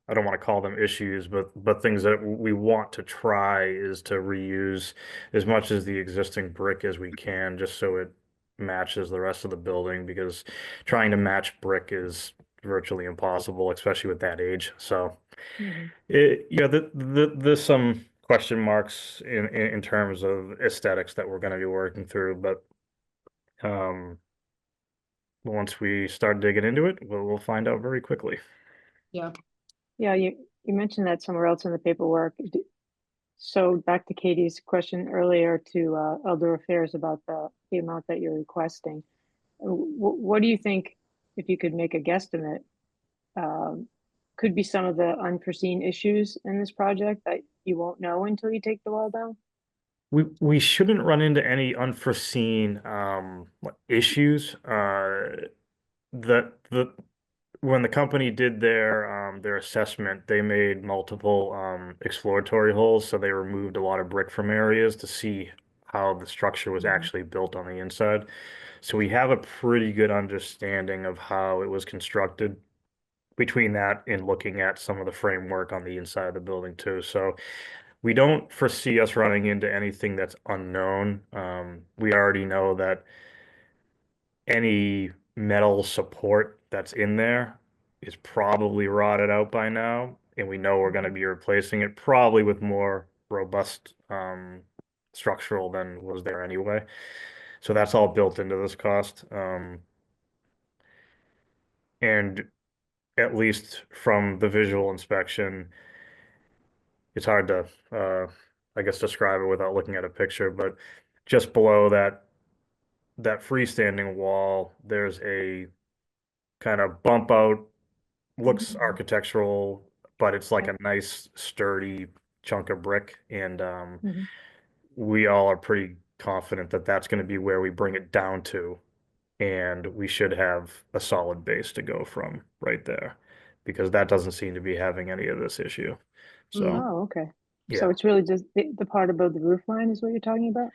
I don't want to call them issues, but things that we want to try is to reuse as much as the existing brick as we can, just so it matches the rest of the building, because trying to match brick is virtually impossible, especially with that age. So Mhm. there's some question marks in terms of aesthetics that we're going to be working through, but once we start digging into it, we'll find out very quickly. Yeah. Yeah, you mentioned that somewhere else in the paperwork. So back to Katie's question earlier to Elder Affairs about the amount that you're requesting. What do you think, if you could make a guesstimate, could be some of the unforeseen issues in this project that you won't know until you take the wall down? We shouldn't run into any unforeseen issues. The when the company did their assessment, they made multiple exploratory holes, so they removed a lot of brick from areas to see how the structure was Mhm. actually built on the inside. So we have a pretty good understanding of how it was constructed between that and looking at some of the framework on the inside of the building too. So we don't foresee us running into anything that's unknown. We already know that any metal support that's in there is probably rotted out by now, and we know we're going to be replacing it probably with more robust structural than was there anyway. So that's all built into this cost. And at least from the visual inspection, it's hard to, I guess, describe it without looking at a picture, but just below that freestanding wall, there's a kind of bump out, looks Mhm. architectural, but it's like Okay. a nice sturdy chunk of brick. And Mhm. we all are pretty confident that that's going to be where we bring it down to. And we should have a solid base to go from right there, because that doesn't seem to be having any of this issue. So, Oh, okay. So yeah. it's really just the part above the roof line is what you're talking about?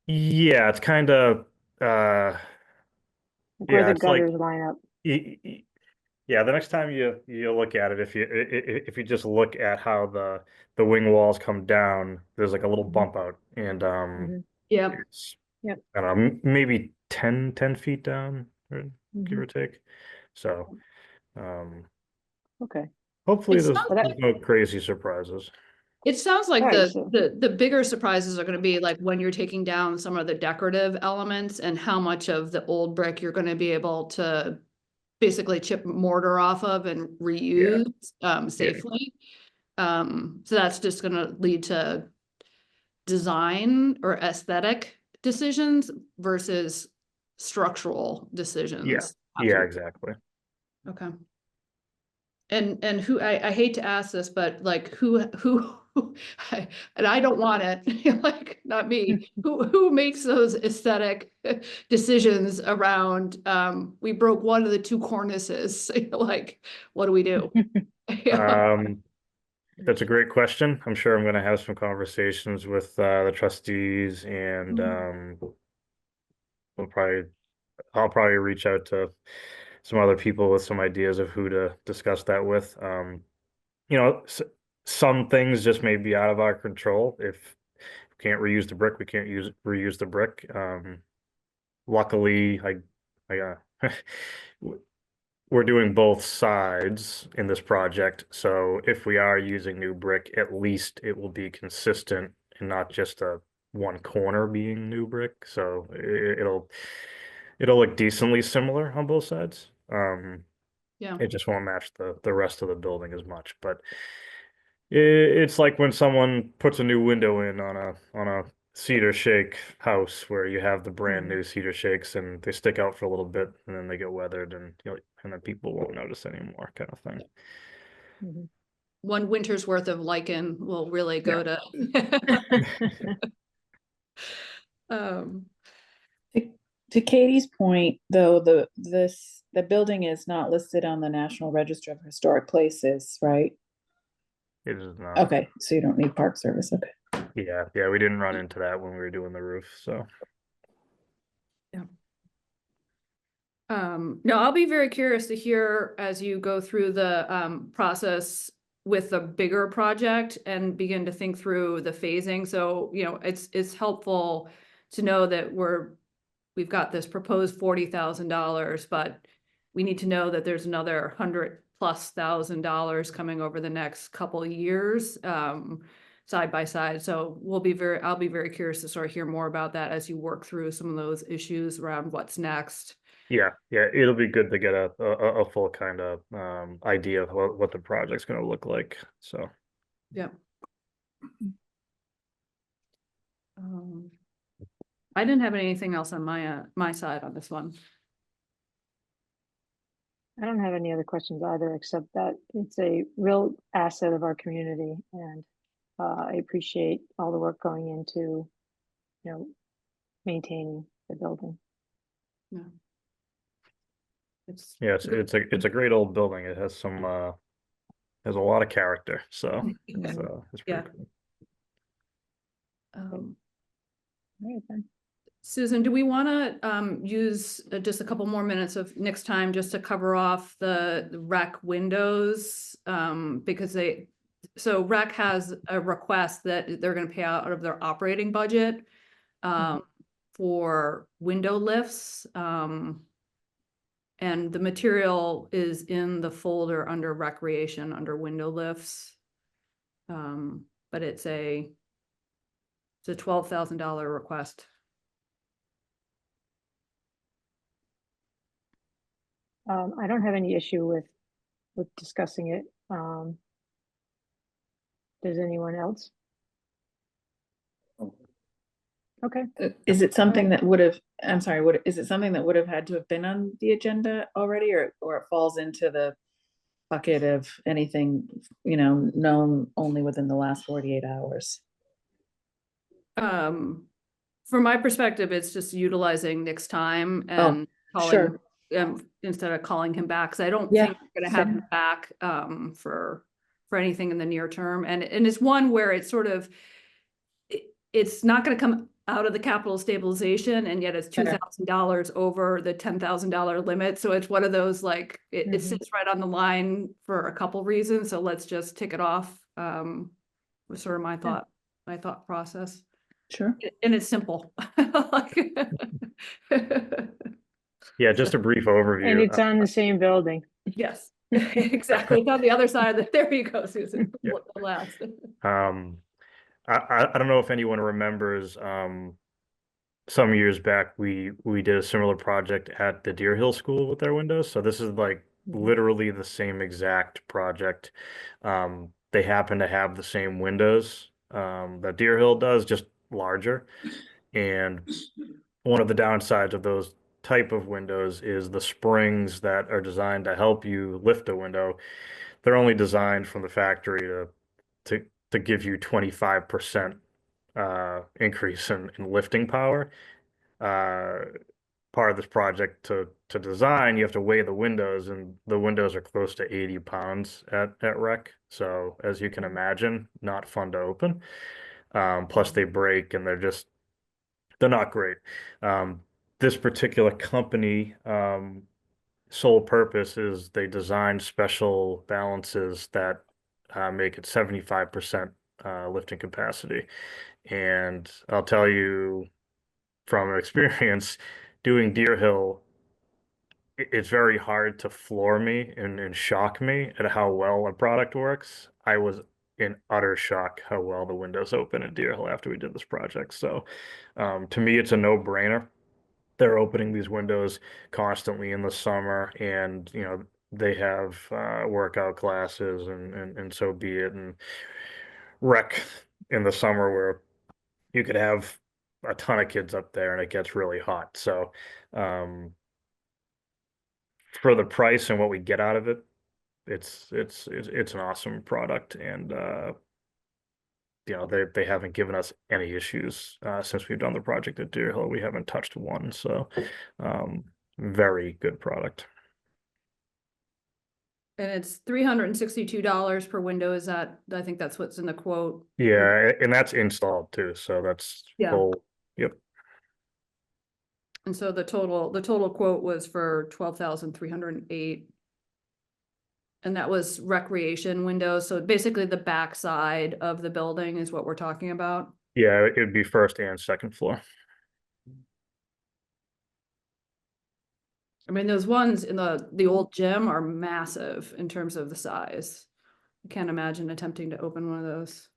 Yeah, it's kind of, Like where yeah, the it's like, gutters line up? yeah, the next time you look at it, if you just look at how the wing walls come down, there's like a little Mhm. bump out, and Mhm. Yeah. it's, Yep. I don't know, maybe 10 feet down, or give Mhm. or take. So, um, Okay. hopefully It there's, sounds Well, that, there's no crazy surprises. It sounds all like right. So, the bigger surprises are going to be like when you're taking down some of the decorative elements and how much of the old brick you're going to be able to basically chip mortar off of and reuse safely. So that's just going to lead to design or aesthetic decisions versus structural Yeah, decisions. yeah, exactly. Okay. And who, I hate to ask this, but like who, and I don't want it, like, not me, who makes those aesthetic decisions around, we broke one of the two cornices, like, what do we do? That's a great question. I'm sure I'm going to have some conversations with the trustees, and I'll probably reach out to some other people with some ideas of who to discuss that with. You know, some things just may be out of our control. If we can't reuse the brick, we can't reuse the brick. Luckily, we're doing both sides in this project. So if we are using new brick, at least it will be consistent and not just a one corner being new brick. So it'll look decently similar on both sides. Yeah. It just won't match the rest of the building as much. But it's like when someone puts a new window in on a cedar shake house, where you have the brand new cedar shakes and they stick out for a little bit and then they get weathered, and and then people won't notice anymore, kind of thing. Mhm. One winter's worth of lichen will really go to. Um, To Katie's point, though, the building is not listed on the National Register of Historic Places, right? It is not. Okay, so you don't need Park Service, okay. Yeah, we didn't run into that when we were doing the roof, so. No, I'll be very curious to hear as you go through the process with the bigger project and begin to think through the phasing. So, you know, it's helpful to know that we've got this proposed $40,000, but we need to know that there's another $100,000+ coming over the next couple of years, side by side. So I'll be very curious to sort of hear more about that as you work through some of those issues around what's next. Yeah, it'll be good to get a full kind of idea of what the project's going to look like. So Yeah. I didn't have anything else on my side on this one. I don't have any other questions either, except that it's a real asset of our community, and I appreciate all the work going into, you know, maintaining the building. Yeah. It's yes, it's a great old building. It has some has a lot of character. So it's Yeah. pretty cool. All right, then. Susan, do we want to use just a couple more minutes of next time just to cover off the rec windows? Because rec has a request that they're going to pay out of their operating budget for window lifts. And the material is in the folder under recreation, under window lifts. But it's a $12,000 request. I don't have any issue with discussing it. Does anyone else? Okay. Is it something that would have, I'm sorry, is it something that would have had to have been on the agenda already, or it falls into the bucket of anything, you know, known only within the last 48 hours? From my perspective, it's just utilizing Nick's time and Sure. calling, instead of calling him back, because I don't Yeah, think we're gonna have fair. him back for anything in the near term. And it's one where it's sort of it's not gonna come out of the capital stabilization, and yet it's $2,000 over the $10,000 limit. So it's one of those, like, it sits right on the line for a couple reasons. So let's just tick it off. Was sort of my thought process. Sure. And it's simple. Yeah, just a brief overview. And it's on the same building. Yes, exactly. It's on the other side of there you go, Susan. Yeah. The last. I don't know if anyone remembers, some years back we did a similar project at the Deer Hill School with their windows. So this is like literally the same exact project. They happen to have the same windows that Deer Hill does, just larger. And one of the downsides of those type of windows is the springs that are designed to help you lift a window. They're only designed from the factory to give you 25% increase in lifting power. Part of this project to design, you have to weigh the windows, and the windows are close to 80 pounds at rec. So as you can imagine, not fun to open. Plus they break and they're not great. This particular company, sole purpose is they design special balances that make it 75% lifting capacity. And I'll tell you from experience, doing Deer Hill, it's very hard to floor me and shock me at how well a product works. I was in utter shock how well the windows open at Deer Hill after we did this project. So to me, it's a no-brainer. They're opening these windows constantly in the summer, and you know they have workout classes and so be it, and rec in the summer where you could have a ton of kids up there and it gets really hot. So for the price and what we get out of it, it's an awesome product, and you know, they haven't given us any issues since we've done the project at Deer Hill. We haven't touched one, so very good product. And it's $362 per window. Is that, I think that's what's in the quote. Yeah, and that's installed too, so that's Yeah. full. Yep. And so the total quote was for 12,308. And that was recreation windows. So basically the backside of the building is what we're talking about. Yeah, it would be first and second floor. I mean, those ones in the old gym are massive in terms of the size. I can't imagine attempting to open one of those.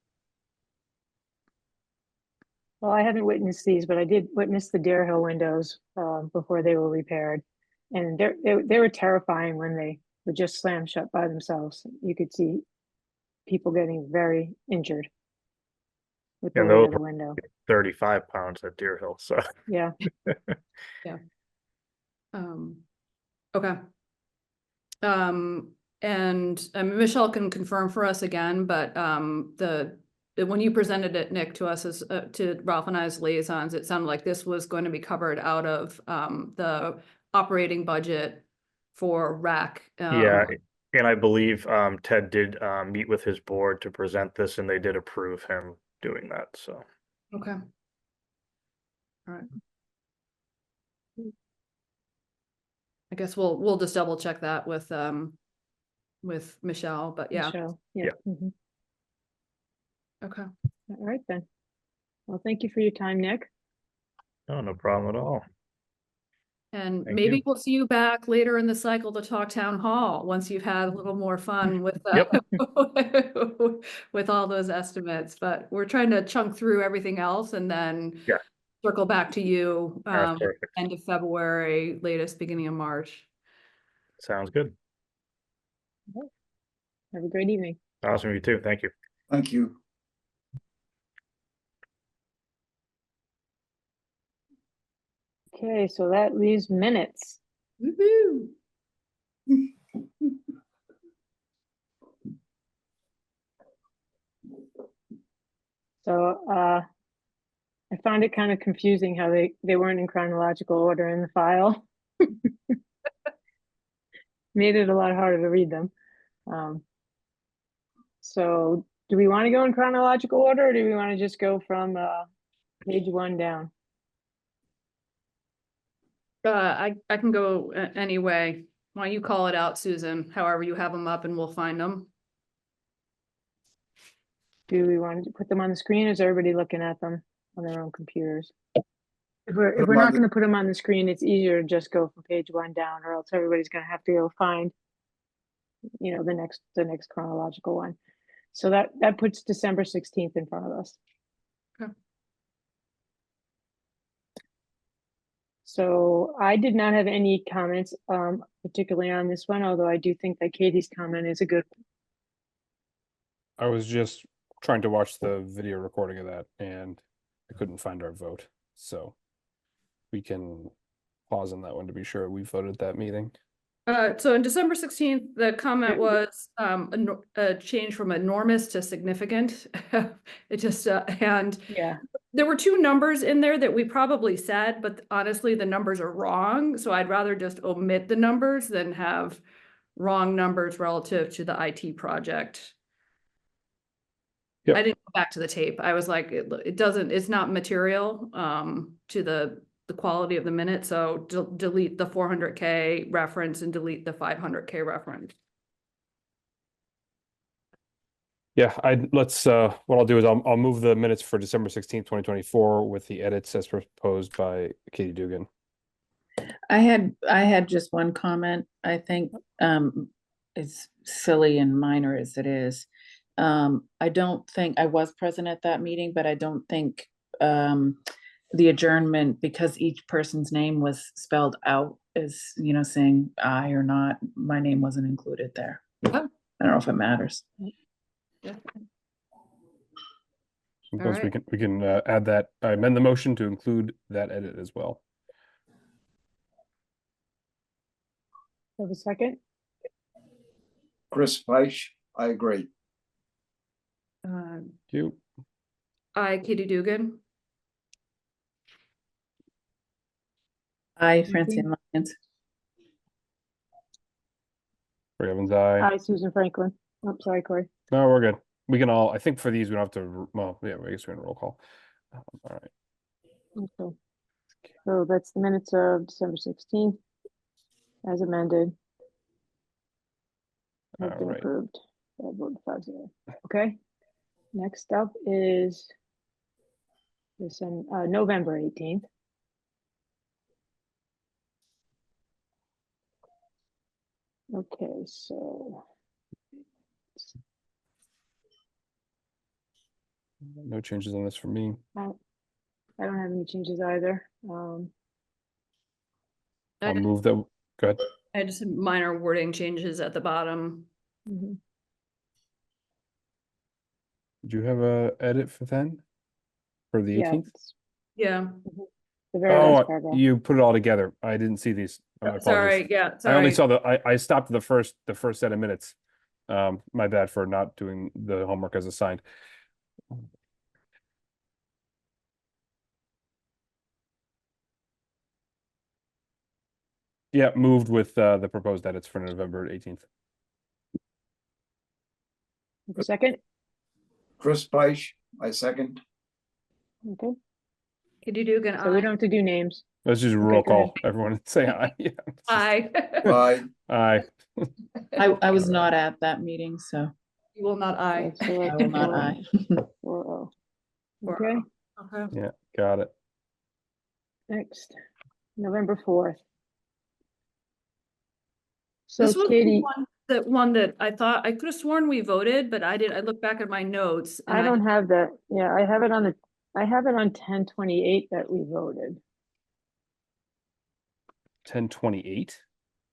Well, I haven't witnessed these, but I did witness the Deer Hill windows before they were repaired. And they were terrifying when they would just slam shut by themselves. You could see people getting very injured with the And weight those of the window. 35 pounds at Deer Hill, so Yeah. Okay. And Michelle can confirm for us again, but when you presented it, Nick, to us as to Ralph and I as liaisons, it sounded like this was going to be covered out of the operating budget for RAC. yeah. And I believe Ted did meet with his board to present this, and they did approve him doing that. So Okay. All right. I guess we'll just double check that with Michelle, but yeah. Michelle. Yeah. Mhm. Okay. All right then. Well, thank you for your time, Nick. oh, no problem at all. And Thank maybe you. we'll see you back later in the cycle to talk town hall, once you've had a little more fun with with all those estimates, but we're trying to chunk through everything else and then Yeah. circle back to you, That's perfect. end of February, latest beginning of March. Sounds good. Have a great evening. Awesome, you too. Thank you. Thank you. Okay, so that leaves minutes. Woohoo! So I found it kind of confusing how they weren't in chronological order in the file. Made it a lot harder to read them. So do we want to go in chronological order, or do we want to just go from page 1 down? I can go anyway. Why don't you call it out, Susan, however you have them up, and we'll find them. Do we want to put them on the screen, or is everybody looking at them on their own computers? If we're not going to put them on the screen, it's easier to just go from page 1 down, or else everybody's going to have to go find, you know, the next chronological one. So that puts December 16th in front of us. Okay. So I did not have any comments, particularly on this one, although I do think that Katie's comment is a good one. I was just trying to watch the video recording of that and I couldn't find our vote. So we can pause on that one to be sure we voted at that meeting. So on December 16th, the comment was a change from enormous to significant. It just and Yeah. there were 2 numbers in there that we probably said, but honestly, the numbers are wrong. So I'd rather just omit the numbers than have wrong numbers relative to the IT project. Yep. I didn't go back to the tape. I was like, it's not material to the quality of the minute. So delete the 400K reference and delete the 500K reference. Yeah, let's what I'll do is I'll move the minutes for December 16th, 2024 with the edits as proposed by Katie Dugan. I had just one comment. I think it's silly and minor as it is. I don't think I was present at that meeting, but I don't think the adjournment, because each person's name was spelled out as, you know, saying I or not, my name wasn't included there. Oh. I don't know if it matters. Yeah. Suppose right. we can add that, amend the motion to include that edit as well. Have a second? Chris Fleisch, I agree. Thank you. I, Katie Dugan. Aye, you. Francine Lyons. Corey Evans, aye. Hi, Susan Franklin. I'm sorry, Corey. No, we're good. We can all, I think for these, we don't have to, well, yeah, I guess we're in roll call. All right. Okay. So that's the minutes of December 16th as amended. Have All been right. approved. I voted 5-0. Okay. Next up is this November 18th. Okay, so No changes on this for me. I don't have any changes either. I I'll just- move that. Go ahead. I just had minor wording changes at the bottom. Mhm. Do you have a edit for then? For the Yeah, 18th? it's Yeah, the very Oh, last paragraph. you put it all together. I didn't see these. I apologize. sorry, yeah, I only sorry. saw I stopped the first set of minutes. My bad for not doing the homework as assigned. Yeah, moved with the proposed edits for November 18th. Second, Chris Beisch, I second. okay, Katie Dugan, so we I. don't have to do names. Let's just Okay, roll go ahead. call. Everyone say aye. Yeah. I. Aye. Aye. I was not at that meeting, so You will not I. So I will not aye. 4-0. Four Okay, Okay. Yeah, got it. next, November 4th. So This was Katie, the one that I thought, I could have sworn we voted, but I looked back at my notes. And I don't have that. Yeah, I have it on 10/28 that we voted. 10/28.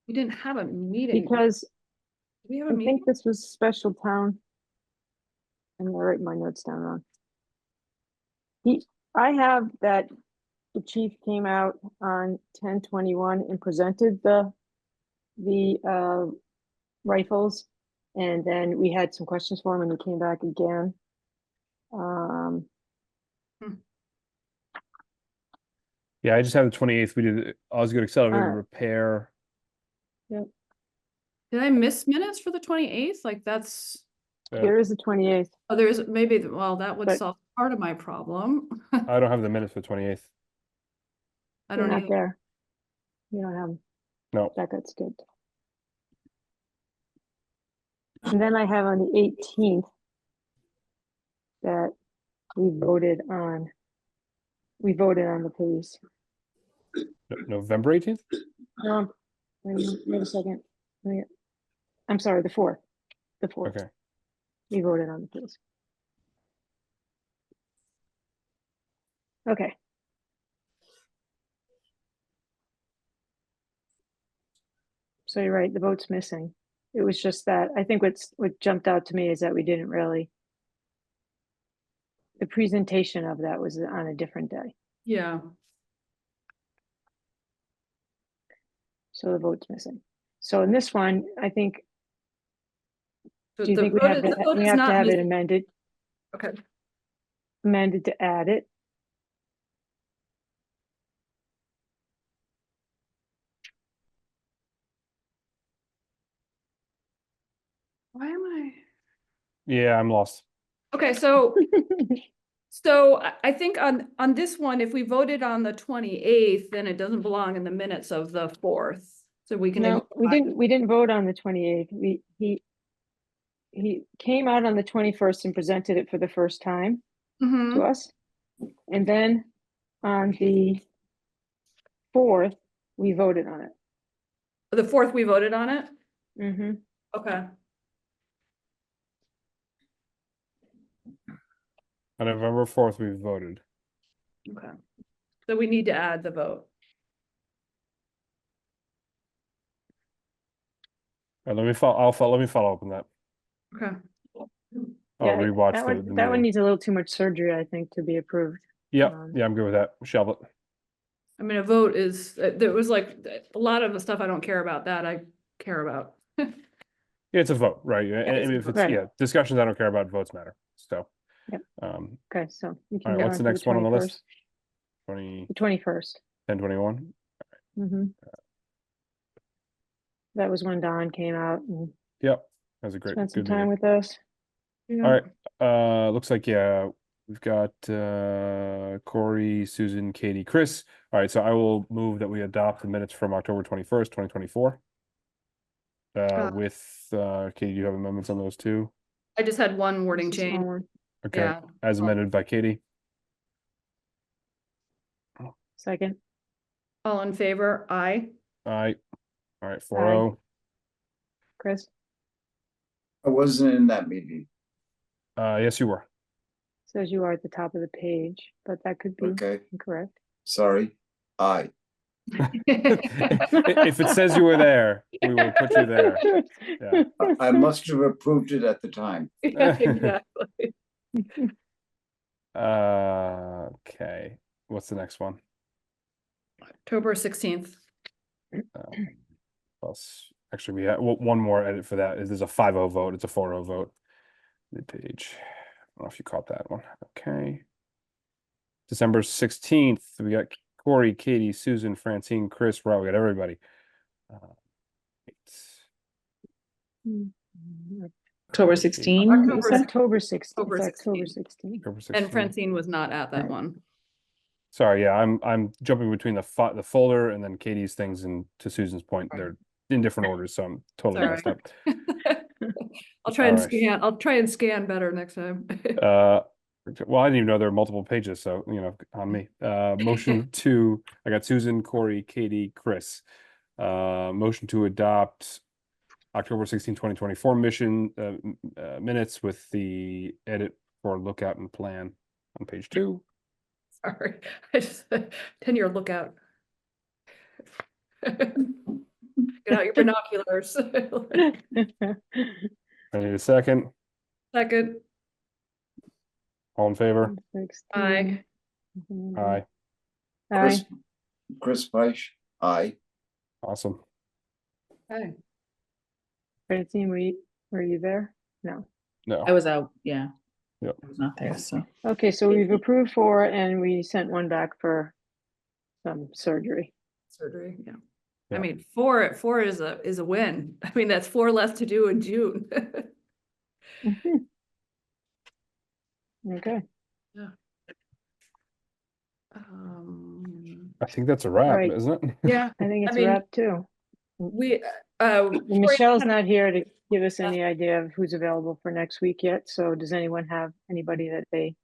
We didn't have a meeting. Because Did we have a I meeting? think this was special town. I'm gonna write my notes down wrong. I have that the chief came out on 10/21 and presented the rifles. And then we had some questions for him and he came back again. Yeah, I just have the 28th. We did Osgood Accelerated Alright. repair. Did I miss minutes for the 28th? Like that's, Here is the 28th. oh, there's maybe, well, that would But- solve part of my problem. I don't have the minutes for 28th. I They're don't not either. there. You don't have them. No. That got skipped. And then I have on the 18th that we voted on the police. November 18th? Wait a second. I'm sorry, the 4th. The 4th. Okay. We voted on the police. Okay. So you're right, the vote's missing. It was just that, I think what jumped out to me is that we didn't really, the presentation of that was on a different day. Yeah. So the vote's missing. So in this one, I think, So do you the think we vote have is- the to, vote we is have to not have it missing. amended, Okay. amended to add it? Why am I? Yeah, I'm lost. Okay, so I think on this one, if we voted on the 28th, then it doesn't belong in the minutes of the 4th. So we can. No, we didn't vote on the 28th. He came out on the 21st and presented it for the first time Mhm. to us. And then on the 4th, we voted on it. The 4th, we voted on it? Mm-hmm. Okay. On November 4th, we voted. Okay. So we need to add the vote. Let me follow up on that. Okay. I'll Yeah, rewatch that the one, that one meeting. needs a little too much surgery, I think, to be approved. Yeah, um, yeah, I'm good with that. Shelve it. I mean, a vote is, there was like, a lot of the stuff I don't care about that I care about. Yeah, it's a vote, right? it's And a if it's, vote. yeah, discussions I don't care about, votes matter. So, Yep. Um, Okay, so we all can right, go what's the on to next one on the 21st. list? 20, The 21st. 1021? That was when Don came out and Yep, that was a great, spent some good time meeting. with us. All right, looks like, yeah, we've got Corey, Susan, Katie, Chris. All right, so I will move that we adopt the minutes from October 21st, 2024. With Katie, do you have amendments on those too? I just had one wording Just a small change. one. Okay, Yeah. as amended by Katie. Second, All in favor? Aye. Aye. All right, 4-0. Chris, I wasn't in that meeting. Yes, you were. says you are at the top of the page, but that could be Okay, incorrect. sorry. Aye. If it says you were there, we will put you there. Yeah. I must have approved it at the time. Yeah, exactly. Okay, what's the next one? October 16th. Plus, actually, we have one more edit for that. Is there's a 5-0 vote? It's a 4-0 vote. Mid-page. I don't know if you caught that one. Okay. December 16th, we got Corey, Katie, Susan, Francine, Chris, Rob. We got everybody. October 16. October It's 16th. October 16th. October It's October 16th. 16th. October And 16th. Francine was not at that Right. one. Sorry, yeah, I'm jumping between the folder and then Katie's things, and to Susan's point, Right. they're in different orders, so I'm totally It's messed up. I'll try and Alright. scan. I'll try and scan better next time. Well, I didn't even know there were multiple pages, so you know, on me. Motion to, I got Susan, Corey, Katie, Chris. Motion to adopt October 16, 2024 mission minutes with the edit for lookout and plan on page 2. Sorry, I just 10-year lookout. Get out your binoculars. I need a second. Second. All in favor? 16. Aye. Aye. Chris Peisch, aye. Awesome. Okay. Francine, were you there? No. No. I was out, yeah. Yep. I was not there, so. Okay, so we've approved 4 and we sent 1 back for some surgery. Surgery. Yeah. Yeah. I mean, 4 is a win. I mean, that's 4 less to do in June. Okay, I think that's a wrap, Right. isn't it? Yeah, I think it's I mean, a wrap too. we Michelle's not here to give us any idea of who's available for next week yet, so does anyone have anybody that they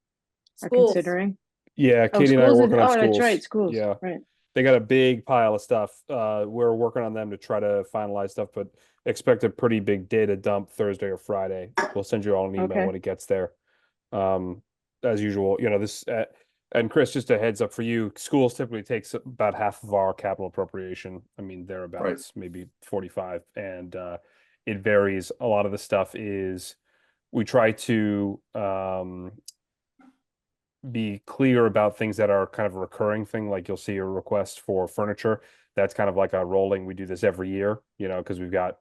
are Schools. considering? Yeah, Oh, Katie and I are schools is- working on oh, schools. that's right, schools, Yeah. right. They got a big pile of stuff. We're working on them to try to finalize stuff, but expect a pretty big data dump Thursday or Friday. We'll send you all an email Okay. when it gets there. As usual, you know, this, and Chris, just a heads up for you, schools typically takes about half of our capital appropriation. I mean, thereabouts, maybe 45, and it varies. A lot of the stuff is, we try to be clear about things that are kind of a recurring thing, like you'll see a request for furniture. That's kind of like a rolling, we do this every year, you know, because we've got,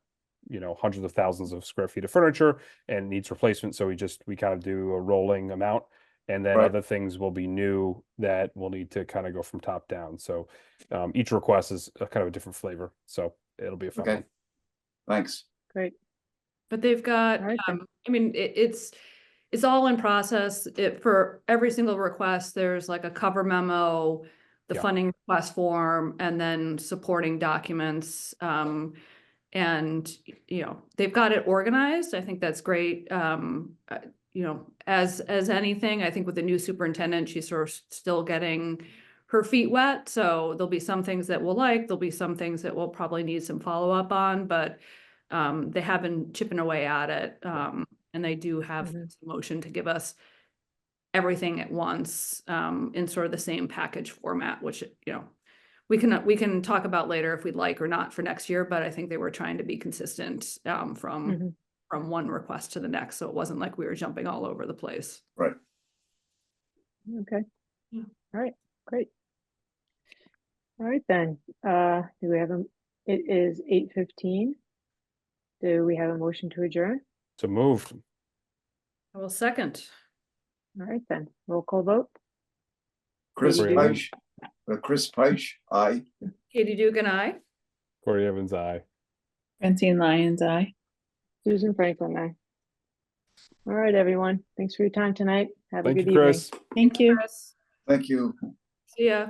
you know, hundreds of thousands of square feet of furniture and needs replacement. So we kind of do a rolling amount. And then Right. other things will be new that will need to kind of go from top down. So each request is a kind of a different flavor. So it'll be a fun Okay. one. Thanks. Great. But they've got, All right, then. I mean, it's all in process. For every single request, there's like a cover memo, the Yeah. funding request form, and then supporting documents. And, you know, they've got it organized. I think that's great. You know, as anything, I think with the new superintendent, she's sort of still getting her feet wet. So there'll be some things that we'll like, there'll be some things that we'll probably need some follow-up on, but they have been chipping away at it. And they do have Mhm. this motion to give us everything at once, in sort of the same package format, which, you know, we can talk about later if we'd like or not for next year, but I think they were trying to be consistent, Mhm. from one request to the next. So it wasn't like we were jumping all over the place. Right. Okay. Yeah. All right, great. All right, then, do we have it is 8:15. Do we have a motion to adjourn? So moved. I will second. All right then, roll call vote. Chris Katie Peisch, Chris Peisch, aye. Katie Dugan, I. Corey Evans, aye. Francine Lyons, aye. Susan Franklin, aye. All right, everyone. Thanks for your time tonight. Have a Thank good you, evening. Chris. Thank you. Chris. Thank you. See ya.